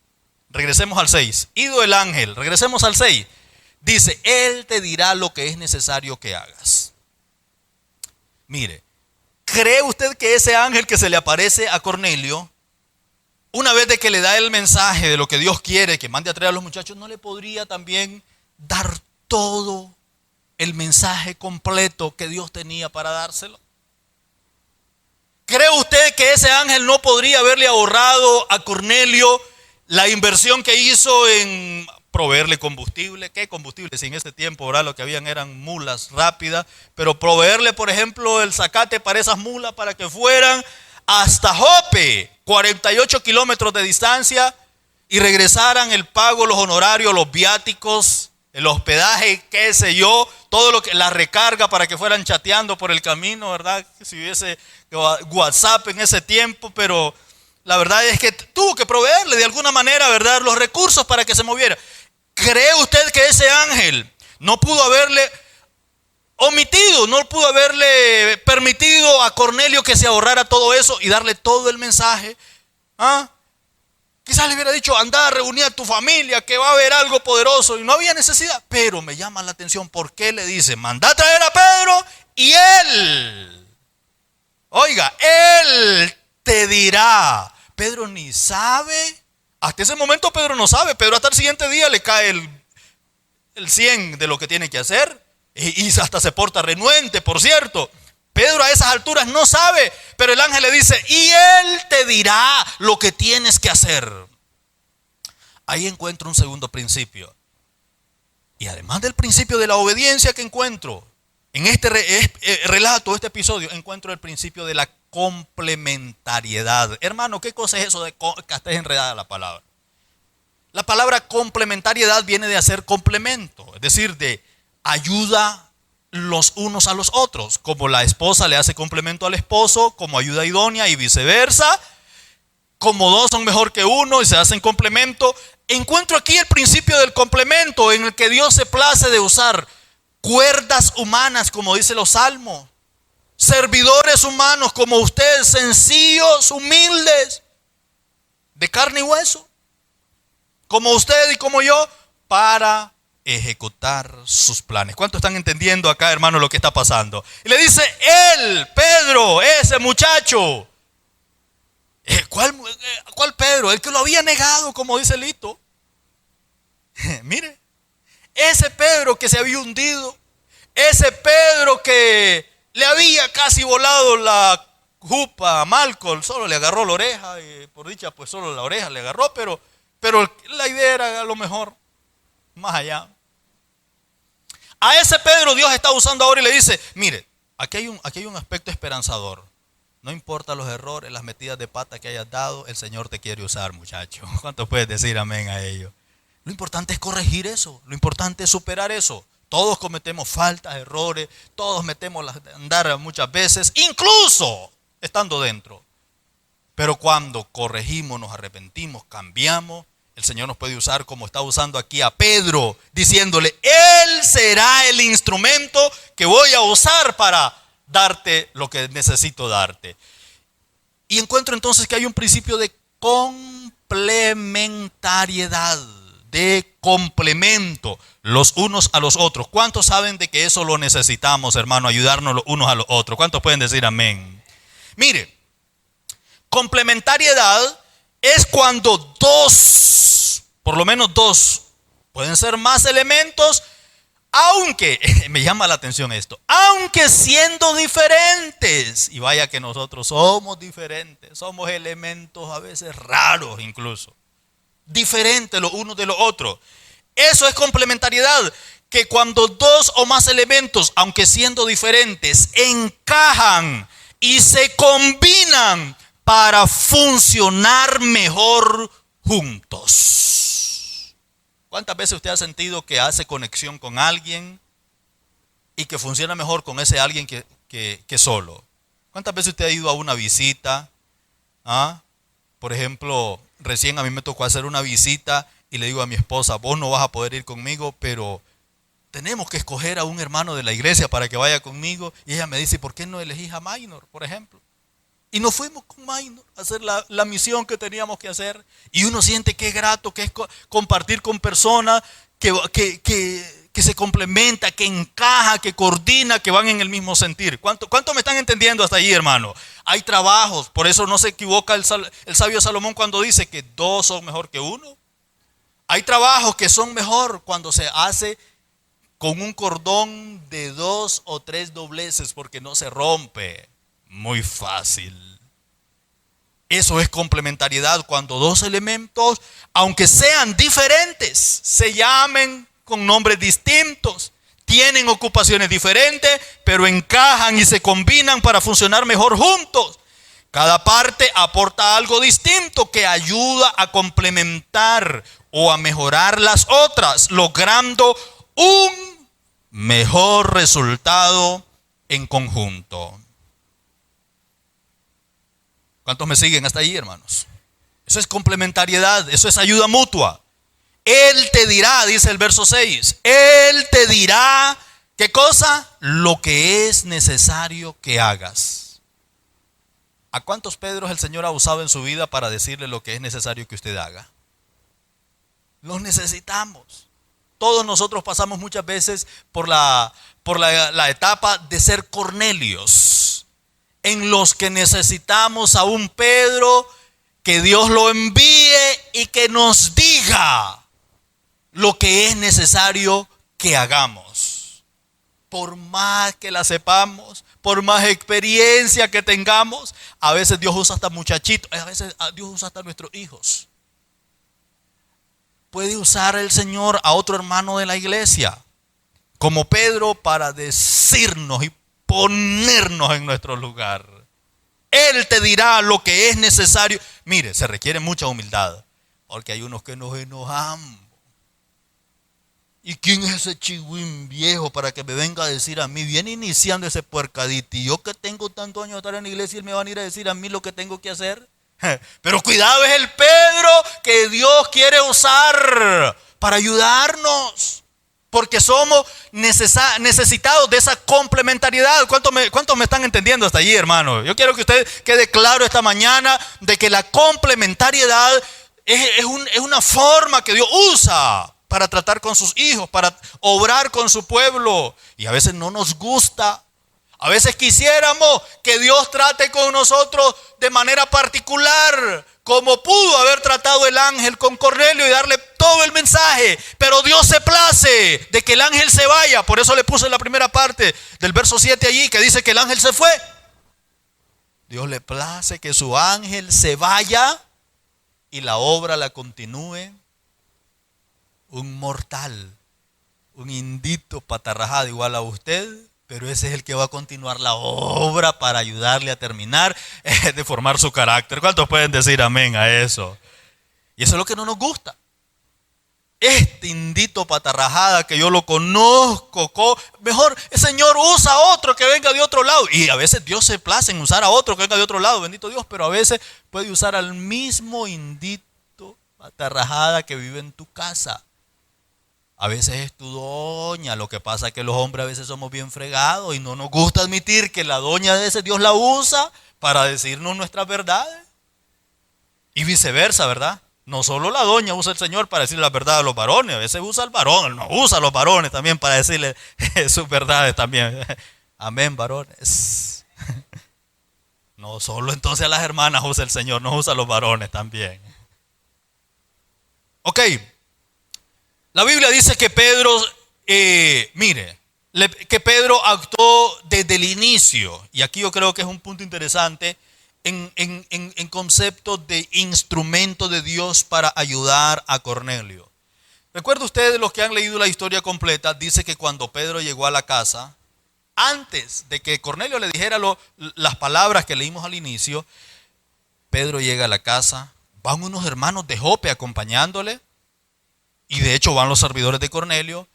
Regresemos al 6. Ido el ángel. Regresemos al 6. Dice, Él te dirá lo que es necesario que hagas. Mire, ¿cree usted que ese ángel que se le aparece a Cornelio, una vez de que le da el mensaje de lo que Dios quiere que mande a traer a los muchachos, no le podría también dar todo el mensaje completo que Dios tenía para dárselo? ¿Cree usted que ese ángel no podría haberle ahorrado a Cornelio la inversión que hizo en proveerle combustible? ¿Qué combustible? Si en ese tiempo, ¿verdad?, lo que habían eran mulas rápidas, pero proveerle, por ejemplo, el zacate para esas mulas para que fueran hasta Jope, 48 kilómetros de distancia, y regresaran el pago, los honorarios, los viáticos el hospedaje, qué sé yo, todo lo que, la recarga para que fueran chateando por el camino, ¿verdad? Si hubiese WhatsApp en ese tiempo, pero la verdad es que tuvo que proveerle de alguna manera, ¿verdad?, los recursos para que se moviera. ¿Cree usted que ese ángel no pudo haberle omitido, no pudo haberle permitido a Cornelio que se ahorrara todo eso y darle todo el mensaje? Quizás le hubiera dicho, anda a reunir a tu familia, que va a haber algo poderoso, y no había necesidad. Pero me llama la atención, ¿por qué le dice, manda a traer a Pedro y él, oiga, él te dirá? Pedro ni sabe, hasta ese momento Pedro no sabe, Pedro hasta el siguiente día le cae el 100 de lo que tiene que hacer, y hasta se porta renuente, por cierto. Pedro a esas alturas no sabe, pero el ángel le dice, y él te dirá lo que tienes que hacer. Ahí encuentro un segundo principio. Y además del principio de la obediencia que encuentro en este relato, este episodio, encuentro el principio de la complementariedad. Hermano, ¿qué cosa es eso de que estés enredada la palabra? La palabra complementariedad viene de hacer complemento, es decir, de ayuda los unos a los otros, como la esposa le hace complemento al esposo, como ayuda idónea y viceversa, como dos son mejor que uno y se hacen complemento. Encuentro aquí el principio del complemento en el que Dios se place de usar cuerdas humanas, como dice los salmos, servidores humanos como ustedes, sencillos, humildes, de carne y hueso, como usted y como yo, para ejecutar sus planes. ¿Cuántos están entendiendo acá, hermano, lo que está pasando? Y le dice, él, Pedro, ese muchacho. ¿Cuál Pedro? El que lo había negado, como dice Lito. Mire, ese Pedro que se había hundido, ese Pedro que le había casi volado la jupa a Malcolm, solo le agarró la oreja, y por dicha pues solo la oreja le agarró, pero la idea era a lo mejor más allá. A ese Pedro Dios está usando ahora y le dice, mire, aquí hay un aspecto esperanzador. No importa los errores, las metidas de pata que hayas dado, el Señor te quiere usar, muchacho. ¿Cuántos puedes decir amén a ello? Lo importante es corregir eso, lo importante es superar eso. Todos cometemos faltas, errores, todos metemos las de andar muchas veces, incluso estando dentro. Pero cuando corregimos, nos arrepentimos, cambiamos, el Señor nos puede usar como está usando aquí a Pedro, diciéndole, Él será el instrumento que voy a usar para darte lo que necesito darte. Y encuentro entonces que hay un principio de complementariedad, de complemento los unos a los otros. ¿Cuántos saben de que eso lo necesitamos, hermano? Ayudarnos los unos a los otros. ¿Cuántos pueden decir amén? Mire, complementariedad es cuando dos, por lo menos dos, pueden ser más elementos, aunque, me llama la atención esto, aunque siendo diferentes, y vaya que nosotros somos diferentes, somos elementos a veces raros incluso, diferentes los unos de los otros. Eso es complementariedad, que cuando dos o más elementos, aunque siendo diferentes, encajan y se combinan para funcionar mejor juntos. ¿Cuántas veces usted ha sentido que hace conexión con alguien y que funciona mejor con ese alguien que solo? ¿Cuántas veces usted ha ido a una visita? Por ejemplo, recién a mí me tocó hacer una visita y le digo a mi esposa, vos no vas a poder ir conmigo, pero tenemos que escoger a un hermano de la iglesia para que vaya conmigo. Y ella me dice, ¿por qué no elegís a Minor, por ejemplo? Y nos fuimos con Minor a hacer la misión que teníamos que hacer. Y uno siente que es grato, que es compartir con personas que se complementa, que encaja, que coordina, que van en el mismo sentir. ¿Cuánto me están entendiendo hasta allí, hermano? Hay trabajos, por eso no se equivoca el sabio Salomón cuando dice que dos son mejor que uno. Hay trabajos que son mejor cuando se hace con un cordón de 2 o 3 dobleces porque no se rompe muy fácil. Eso es complementariedad, cuando dos elementos, aunque sean diferentes, se llamen con nombres distintos, tienen ocupaciones diferentes, pero encajan y se combinan para funcionar mejor juntos. Cada parte aporta algo distinto que ayuda a complementar o a mejorar las otras, logrando un mejor resultado en conjunto. ¿Cuántos me siguen hasta ahí, hermanos? Eso es complementariedad, eso es ayuda mutua. Él te dirá, dice el verso 6, Él te dirá, ¿qué cosa? Lo que es necesario que hagas. ¿A cuántos Pedros el Señor ha usado en su vida para decirle lo que es necesario que usted haga? Los necesitamos. Todos nosotros pasamos muchas veces por la etapa de ser Cornelios, en los que necesitamos a un Pedro que Dios lo envíe y que nos diga lo que es necesario que hagamos. Por más que la sepamos, por más experiencia que tengamos, a veces Dios usa hasta muchachitos, a veces Dios usa hasta nuestros hijos. Puede usar el Señor a otro hermano de la iglesia, como Pedro, para decirnos y ponernos en nuestro lugar. Él te dirá lo que es necesario. Mire, se requiere mucha humildad, porque hay unos que nos enojamos. ¿Y quién es ese chihuín viejo para que me venga a decir a mí? Viene iniciando ese puercadito. Y yo que tengo tantos años de estar en la iglesia, él me va a venir a decir a mí lo que tengo que hacer. Pero cuidado, es el Pedro que Dios quiere usar para ayudarnos, porque somos necesitados de esa complementariedad. ¿Cuántos me están entendiendo hasta allí, hermano? Yo quiero que usted quede claro esta mañana de que la complementariedad es una forma que Dios usa para tratar con sus hijos, para obrar con su pueblo. Y a veces no nos gusta. A veces quisiéramos que Dios trate con nosotros de manera particular, como pudo haber tratado el ángel con Cornelio y darle todo el mensaje. Pero Dios se place de que el ángel se vaya. Por eso le puse en la primera parte del verso 7 allí, que dice que el ángel se fue. Dios le place que su ángel se vaya y la obra la continúe un mortal, un indito patarrajado igual a usted. Pero ese es el que va a continuar la obra para ayudarle a terminar de formar su carácter. ¿Cuántos pueden decir amén a eso? Y eso es lo que no nos gusta. Este indito patarrajada que yo lo conozco, mejor el Señor usa a otro que venga de otro lado. Y a veces Dios se place en usar a otro que venga de otro lado, bendito Dios. Pero a veces puede usar al mismo indito patarrajada que vive en tu casa. A veces es tu doña. Lo que pasa es que los hombres a veces somos bien fregados y no nos gusta admitir que la doña de ese Dios la usa para decirnos nuestras verdades. Y viceversa, ¿verdad? No solo la doña usa el Señor para decirle la verdad a los varones. A veces usa el varón, él no usa a los varones también para decirle sus verdades también. Amén, varones. No solo entonces a las hermanas usa el Señor, nos usa a los varones también. Ok. La Biblia dice que Pedro, que Pedro actuó desde el inicio. Y aquí yo creo que es un punto interesante en concepto de instrumento de Dios para ayudar a Cornelio. Recuerden ustedes, los que han leído la historia completa, dice que cuando Pedro llegó a la casa, antes de que Cornelio le dijera las palabras que leímos al inicio, Pedro llega a la casa, van unos hermanos de Jope acompañándole. Y de hecho van los servidores de Cornelio.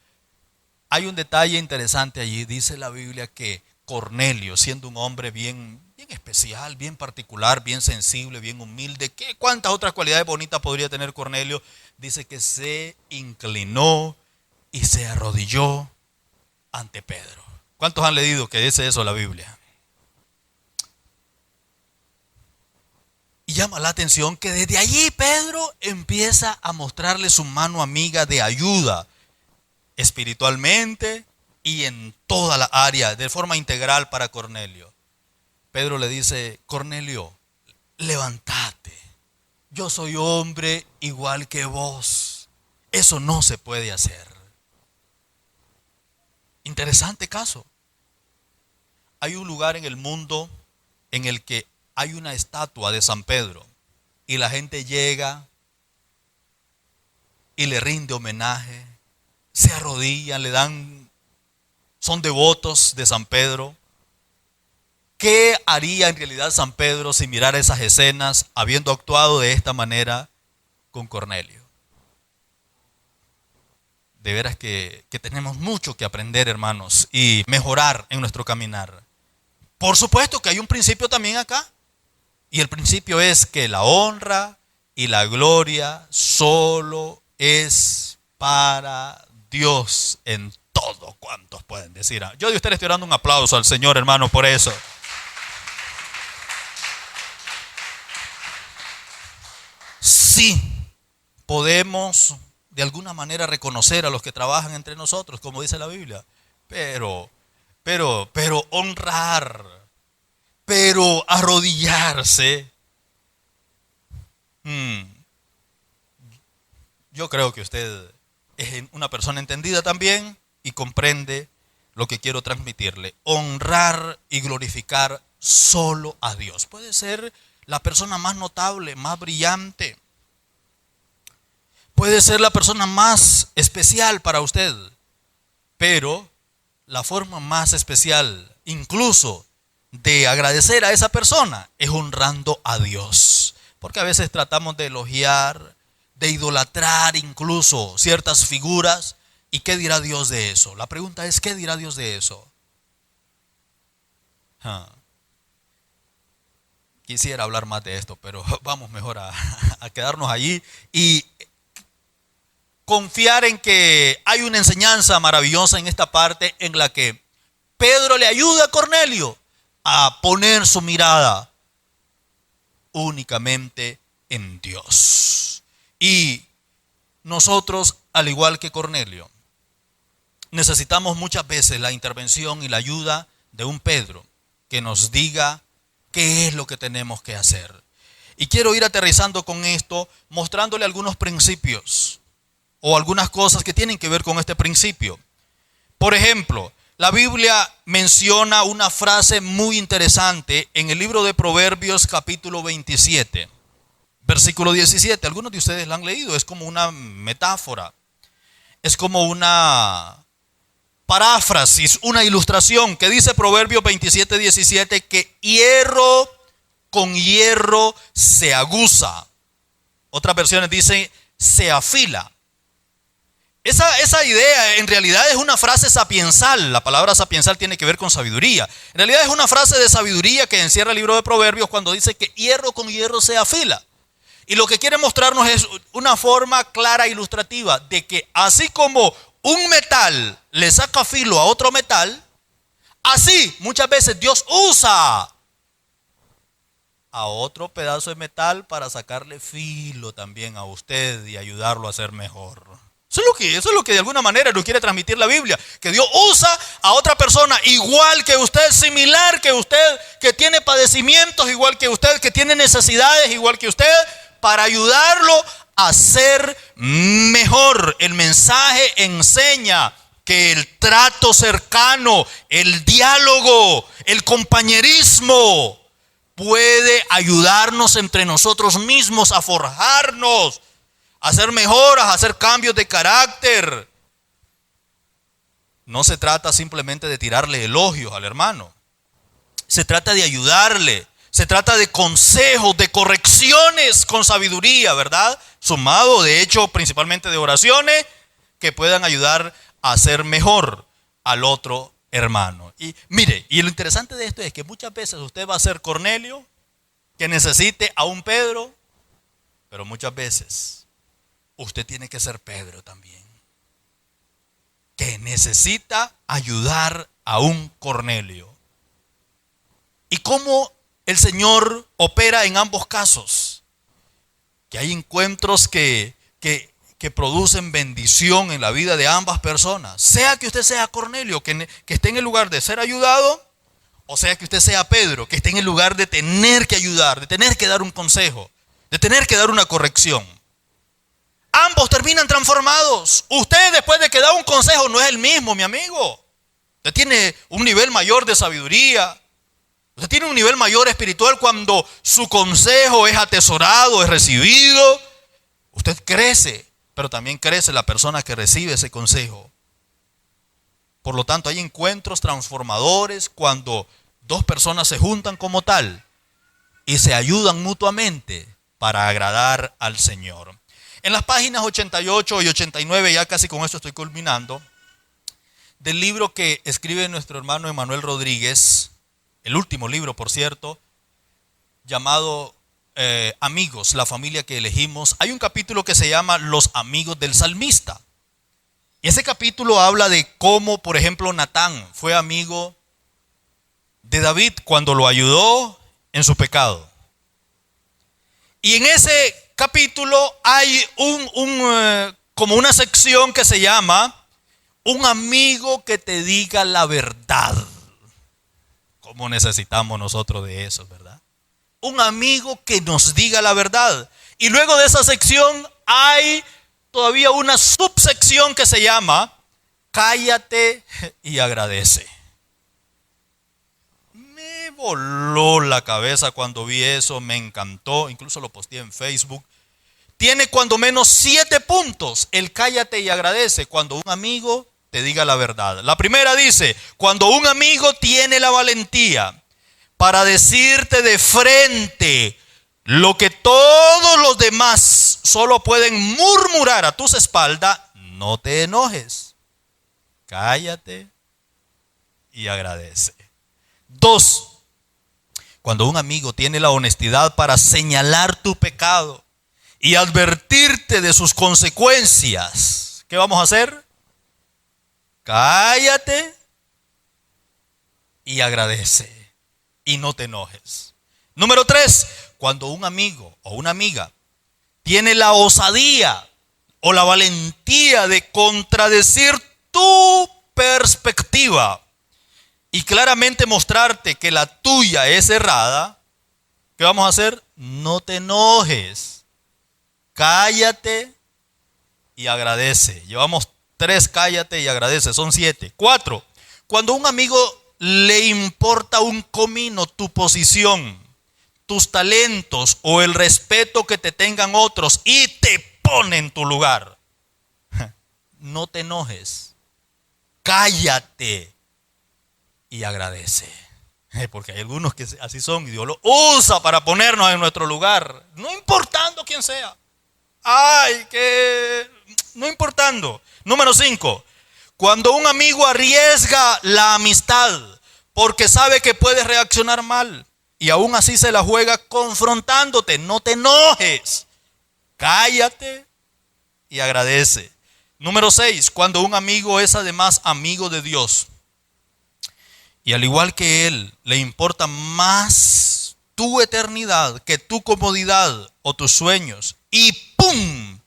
Hay un detalle interesante allí. Dice la Biblia que Cornelio, siendo un hombre bien especial, bien particular, bien sensible, bien humilde, ¿cuántas otras cualidades bonitas podría tener Cornelio? Dice que se inclinó y se arrodilló ante Pedro. ¿Cuántos han leído que dice eso la Biblia? Y llama la atención que desde allí Pedro empieza a mostrarle su mano amiga de ayuda espiritualmente y en toda la área, de forma integral para Cornelio. Pedro le dice: Cornelio, levántate. Yo soy hombre igual que vos. Eso no se puede hacer. Interesante caso. Hay un lugar en el mundo en el que hay una estatua de San Pedro y la gente llega y le rinde homenaje, se arrodillan, son devotos de San Pedro. ¿Qué haría en realidad San Pedro si mirara esas escenas habiendo actuado de esta manera con Cornelio? de veras que tenemos mucho que aprender, hermanos, y mejorar en nuestro caminar. Por supuesto que hay un principio también acá. Y el principio es que la honra y la gloria solo es para Dios en todo. ¿Cuántos pueden decir? Yo de ustedes estoy dando un aplauso al Señor, hermano, por eso. Sí, podemos de alguna manera reconocer a los que trabajan entre nosotros, como dice la Biblia, pero honrar, pero arrodillarse. Yo creo que usted es una persona entendida también y comprende lo que quiero transmitirle. Honrar y glorificar solo a Dios. Puede ser la persona más notable, más brillante. Puede ser la persona más especial para usted. Pero la forma más especial, incluso de agradecer a esa persona, es honrando a Dios. Porque a veces tratamos de elogiar, de idolatrar incluso ciertas figuras. ¿Y qué dirá Dios de eso? La pregunta es, ¿qué dirá Dios de eso? Quisiera hablar más de esto, pero vamos mejor a quedarnos allí y confiar en que hay una enseñanza maravillosa en esta parte en la que Pedro le ayuda a Cornelio a poner su mirada únicamente en Dios. Y nosotros, al igual que Cornelio, necesitamos muchas veces la intervención y la ayuda de un Pedro que nos diga qué es lo que tenemos que hacer. Y quiero ir aterrizando con esto, mostrándole algunos principios o algunas cosas que tienen que ver con este principio. Por ejemplo, la Biblia menciona una frase muy interesante en el libro de Proverbios capítulo 27, versículo 17. Algunos de ustedes la han leído, es como una metáfora, es como una paráfrasis, una ilustración que dice Proverbios 27, 17 que hierro con hierro se aguza. Otras versiones dicen se afila. Esa idea en realidad es una frase sapiensal. La palabra sapiensal tiene que ver con sabiduría. En realidad es una frase de sabiduría que encierra el libro de Proverbios cuando dice que hierro con hierro se afila. Y lo que quiere mostrarnos es una forma clara e ilustrativa de que así como un metal le saca filo a otro metal, así muchas veces Dios usa a otro pedazo de metal para sacarle filo también a usted y ayudarlo a ser mejor. Eso es lo que de alguna manera nos quiere transmitir la Biblia, que Dios usa a otra persona igual que usted, similar que usted, que tiene padecimientos igual que usted, que tiene necesidades igual que usted, para ayudarlo a ser mejor. El mensaje enseña que el trato cercano, el diálogo, el compañerismo puede ayudarnos entre nosotros mismos a forjarnos, a hacer mejoras, a hacer cambios de carácter. No se trata simplemente de tirarle elogios al hermano. Se trata de ayudarle. Se trata de consejos, de correcciones con sabiduría, ¿verdad? Sumado, de hecho, principalmente de oraciones que puedan ayudar a hacer mejor al otro hermano. Y mire, y lo interesante de esto es que muchas veces usted va a ser Cornelio, que necesite a un Pedro, pero muchas veces usted tiene que ser Pedro también, que necesita ayudar a un Cornelio. ¿Y cómo el Señor opera en ambos casos? Que hay encuentros que producen bendición en la vida de ambas personas. Sea que usted sea Cornelio, que esté en el lugar de ser ayudado, o sea que usted sea Pedro, que esté en el lugar de tener que ayudar, de tener que dar un consejo, de tener que dar una corrección. Ambos terminan transformados. Usted, después de que da un consejo, no es el mismo, mi amigo. Usted tiene un nivel mayor de sabiduría. Usted tiene un nivel mayor espiritual cuando su consejo es atesorado, es recibido. Usted crece, pero también crece la persona que recibe ese consejo. Por lo tanto, hay encuentros transformadores cuando dos personas se juntan como tal y se ayudan mutuamente para agradar al Señor. En las páginas 88 y 89, ya casi con esto estoy culminando, del libro que escribe nuestro hermano Emanuel Rodríguez, el último libro, por cierto, llamado Amigos, la familia que elegimos, hay un capítulo que se llama Los amigos del salmista. Y ese capítulo habla de cómo, por ejemplo, Natán fue amigo de David cuando lo ayudó en su pecado. Y en ese capítulo hay como una sección que se llama Un amigo que te diga la verdad. ¿Cómo necesitamos nosotros de eso, verdad? Un amigo que nos diga la verdad. Y luego de esa sección hay todavía una subsección que se llama Cállate y agradece. Me voló la cabeza cuando vi eso, me encantó, incluso lo posteé en Facebook. Tiene cuando menos 7 puntos, el cállate y agradece, cuando un amigo te diga la verdad. La primera dice, cuando un amigo tiene la valentía para decirte de frente lo que todos los demás solo pueden murmurar a tus espaldas, no te enojes. Cállate y agradece. 2. Cuando un amigo tiene la honestidad para señalar tu pecado y advertirte de sus consecuencias, ¿qué vamos a hacer? Cállate y agradece y no te enojes. Número 3, cuando un amigo o una amiga tiene la osadía o la valentía de contradecir tu perspectiva y claramente mostrarte que la tuya es errada, ¿qué vamos a hacer? No te enojes. Cállate y agradece. Llevamos 3, cállate y agradece, son 7. 4, cuando a un amigo le importa un comino tu posición, tus talentos o el respeto que te tengan otros y te pone en tu lugar, no te enojes. Cállate y agradece. Porque hay algunos que así son y Dios lo usa para ponernos en nuestro lugar, no importando quién sea. No importando. Número 5, cuando un amigo arriesga la amistad porque sabe que puedes reaccionar mal y aún así se la juega confrontándote, no te enojes. Cállate y agradece. Número 6, cuando un amigo es además amigo de Dios y al igual que él le importa más tu eternidad que tu comodidad o tus sueños y ¡pum!,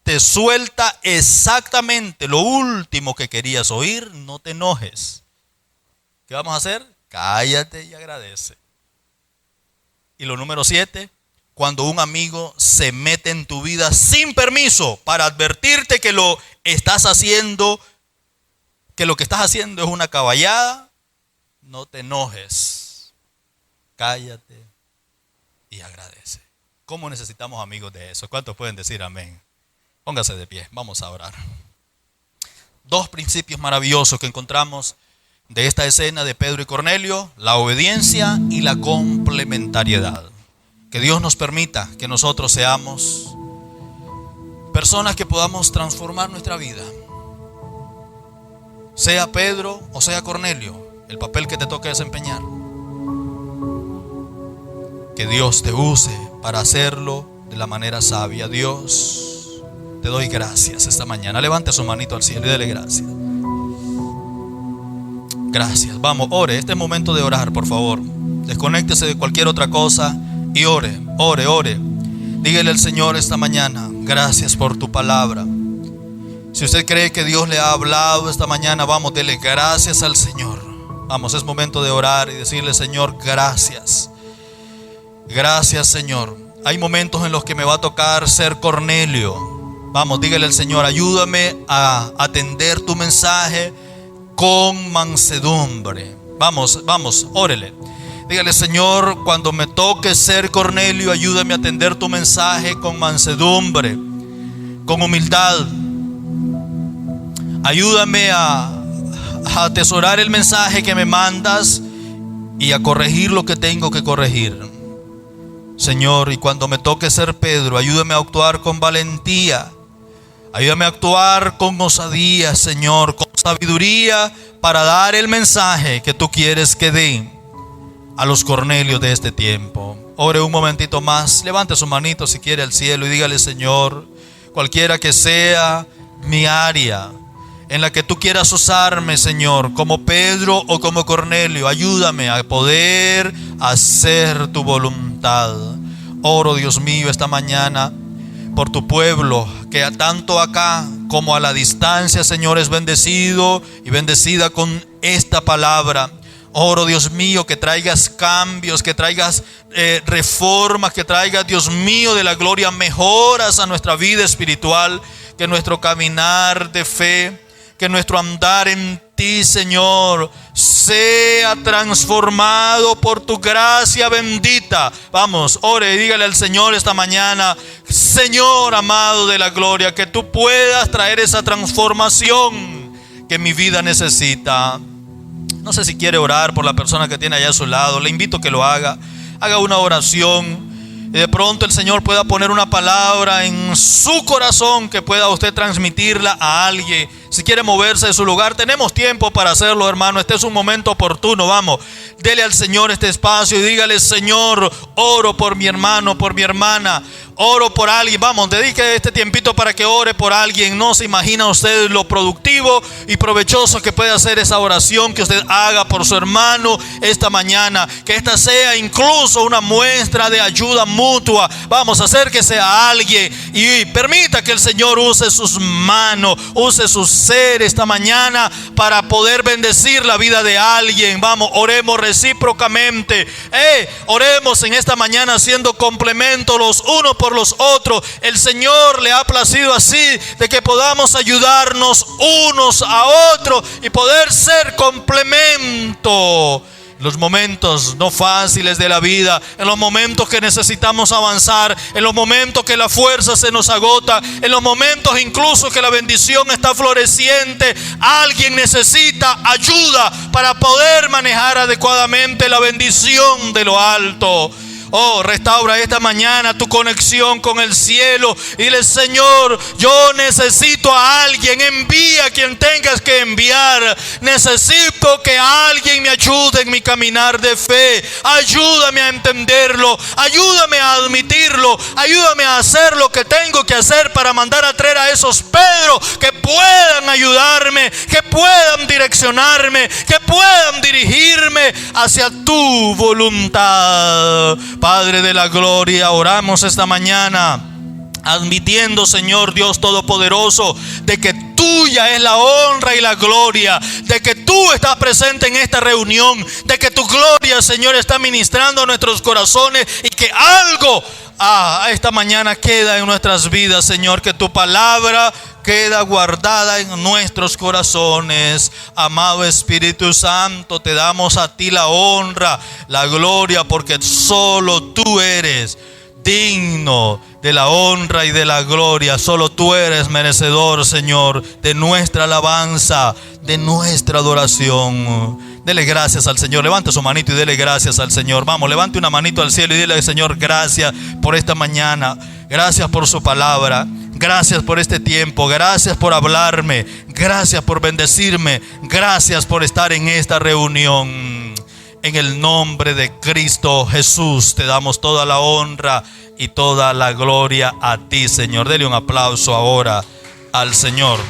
te suelta exactamente lo último que querías oír, no te enojes. ¿Qué vamos a hacer? Cállate y agradece. Y lo número 7, cuando un amigo se mete en tu vida sin permiso para advertirte que lo que estás haciendo es una caballada, no te enojes. Cállate y agradece. ¿Cómo necesitamos amigos de eso? ¿Cuántos pueden decir amén? Póngase de pie, vamos a orar. 2 principios maravillosos que encontramos de esta escena de Pedro y Cornelio: la obediencia y la complementariedad. Que Dios nos permita que nosotros seamos personas que podamos transformar nuestra vida. Sea Pedro o sea Cornelio, el papel que te toque desempeñar. Que Dios te use para hacerlo de la manera sabia. Dios, te doy gracias esta mañana. Levante su manito al cielo y dele gracias. Gracias. Vamos, ore. Este es momento de orar, por favor. Desconéctese de cualquier otra cosa y ore. Dígale al Señor esta mañana: gracias por tu palabra. Si usted cree que Dios le ha hablado esta mañana, vamos, dele gracias al Señor. Vamos, es momento de orar y decirle: Señor, gracias. Gracias, Señor. Hay momentos en los que me va a tocar ser Cornelio. Vamos, dígale al Señor: ayúdame a atender tu mensaje con mansedumbre. Vamos, órele. Dígale: Señor, cuando me toque ser Cornelio, ayúdame a atender tu mensaje con mansedumbre, con humildad. Ayúdame a atesorar el mensaje que me mandas y a corregir lo que tengo que corregir. Señor, y cuando me toque ser Pedro, ayúdame a actuar con valentía. Ayúdame a actuar con osadía, Señor, con sabiduría, para dar el mensaje que tú quieres que dé a los Cornelios de este tiempo. Ore un momentito más, levante su manito si quiere al cielo y dígale: Señor, cualquiera que sea mi área en la que tú quieras usarme, Señor, como Pedro o como Cornelio, ayúdame a poder hacer tu voluntad. Oro, Dios mío, esta mañana por tu pueblo, que tanto acá como a la distancia, Señor, es bendecido y bendecida con esta palabra. Oro, Dios mío, que traigas cambios, que traigas reformas, que traigas, Dios mío, de la gloria, mejoras a nuestra vida espiritual, que nuestro caminar de fe, que nuestro andar en ti, Señor, sea transformado por tu gracia bendita. Vamos, ore y dígale al Señor esta mañana: Señor amado de la gloria, que tú puedas traer esa transformación que mi vida necesita. No sé si quiere orar por la persona que tiene allá a su lado. Le invito a que lo haga. Haga una oración. Y de pronto el Señor pueda poner una palabra en su corazón que pueda usted transmitirla a alguien. Si quiere moverse de su lugar, tenemos tiempo para hacerlo, hermano. Este es un momento oportuno. Vamos, dele al Señor este espacio y dígale: Señor, oro por mi hermano, por mi hermana. Oro por alguien. Vamos, dedique este tiempito para que ore por alguien. No se imagina usted lo productivo y provechoso que puede hacer esa oración que usted haga por su hermano esta mañana. Que esta sea incluso una muestra de ayuda mutua. Vamos, acérquese a alguien y permita que el Señor use sus manos, use su ser esta mañana para poder bendecir la vida de alguien. Vamos, oremos recíprocamente. Oremos en esta mañana haciendo complemento los unos por los otros. El Señor le ha placido así, de que podamos ayudarnos unos a otros y poder ser complemento. Los momentos no fáciles de la vida, en los momentos que necesitamos avanzar, en los momentos que la fuerza se nos agota, en los momentos incluso que la bendición está floreciente, alguien necesita ayuda para poder manejar adecuadamente la bendición de lo alto. Oh, restaura esta mañana tu conexión con el cielo y dile: Señor, yo necesito a alguien. Envía a quien tengas que enviar. Necesito que alguien me ayude en mi caminar de fe. Ayúdame a entenderlo, ayúdame a admitirlo, ayúdame a hacer lo que tengo que hacer para mandar a traer a esos Pedro que puedan ayudarme, que puedan direccionarme, que puedan dirigirme hacia tu voluntad. Padre de la gloria, oramos esta mañana admitiendo, Señor Dios Todopoderoso, de que tuya es la honra y la gloria, de que tú estás presente en esta reunión, de que tu gloria, Señor, está ministrando a nuestros corazones y que algo esta mañana queda en nuestras vidas, Señor, que tu palabra queda guardada en nuestros corazones. Amado Espíritu Santo, te damos a ti la honra, la gloria, porque solo tú eres digno de la honra y de la gloria. Solo tú eres merecedor, Señor, de nuestra alabanza, de nuestra adoración. Dele gracias al Señor. Levante su manito y dele gracias al Señor. Vamos, levante una manito al cielo y dile: Señor, gracias por esta mañana. Gracias por su palabra. Gracias por este tiempo. Gracias por hablarme. Gracias por bendecirme. Gracias por estar en esta reunión. En el nombre de Cristo Jesús te damos toda la honra y toda la gloria a ti, Señor. Dele un aplauso ahora al Señor.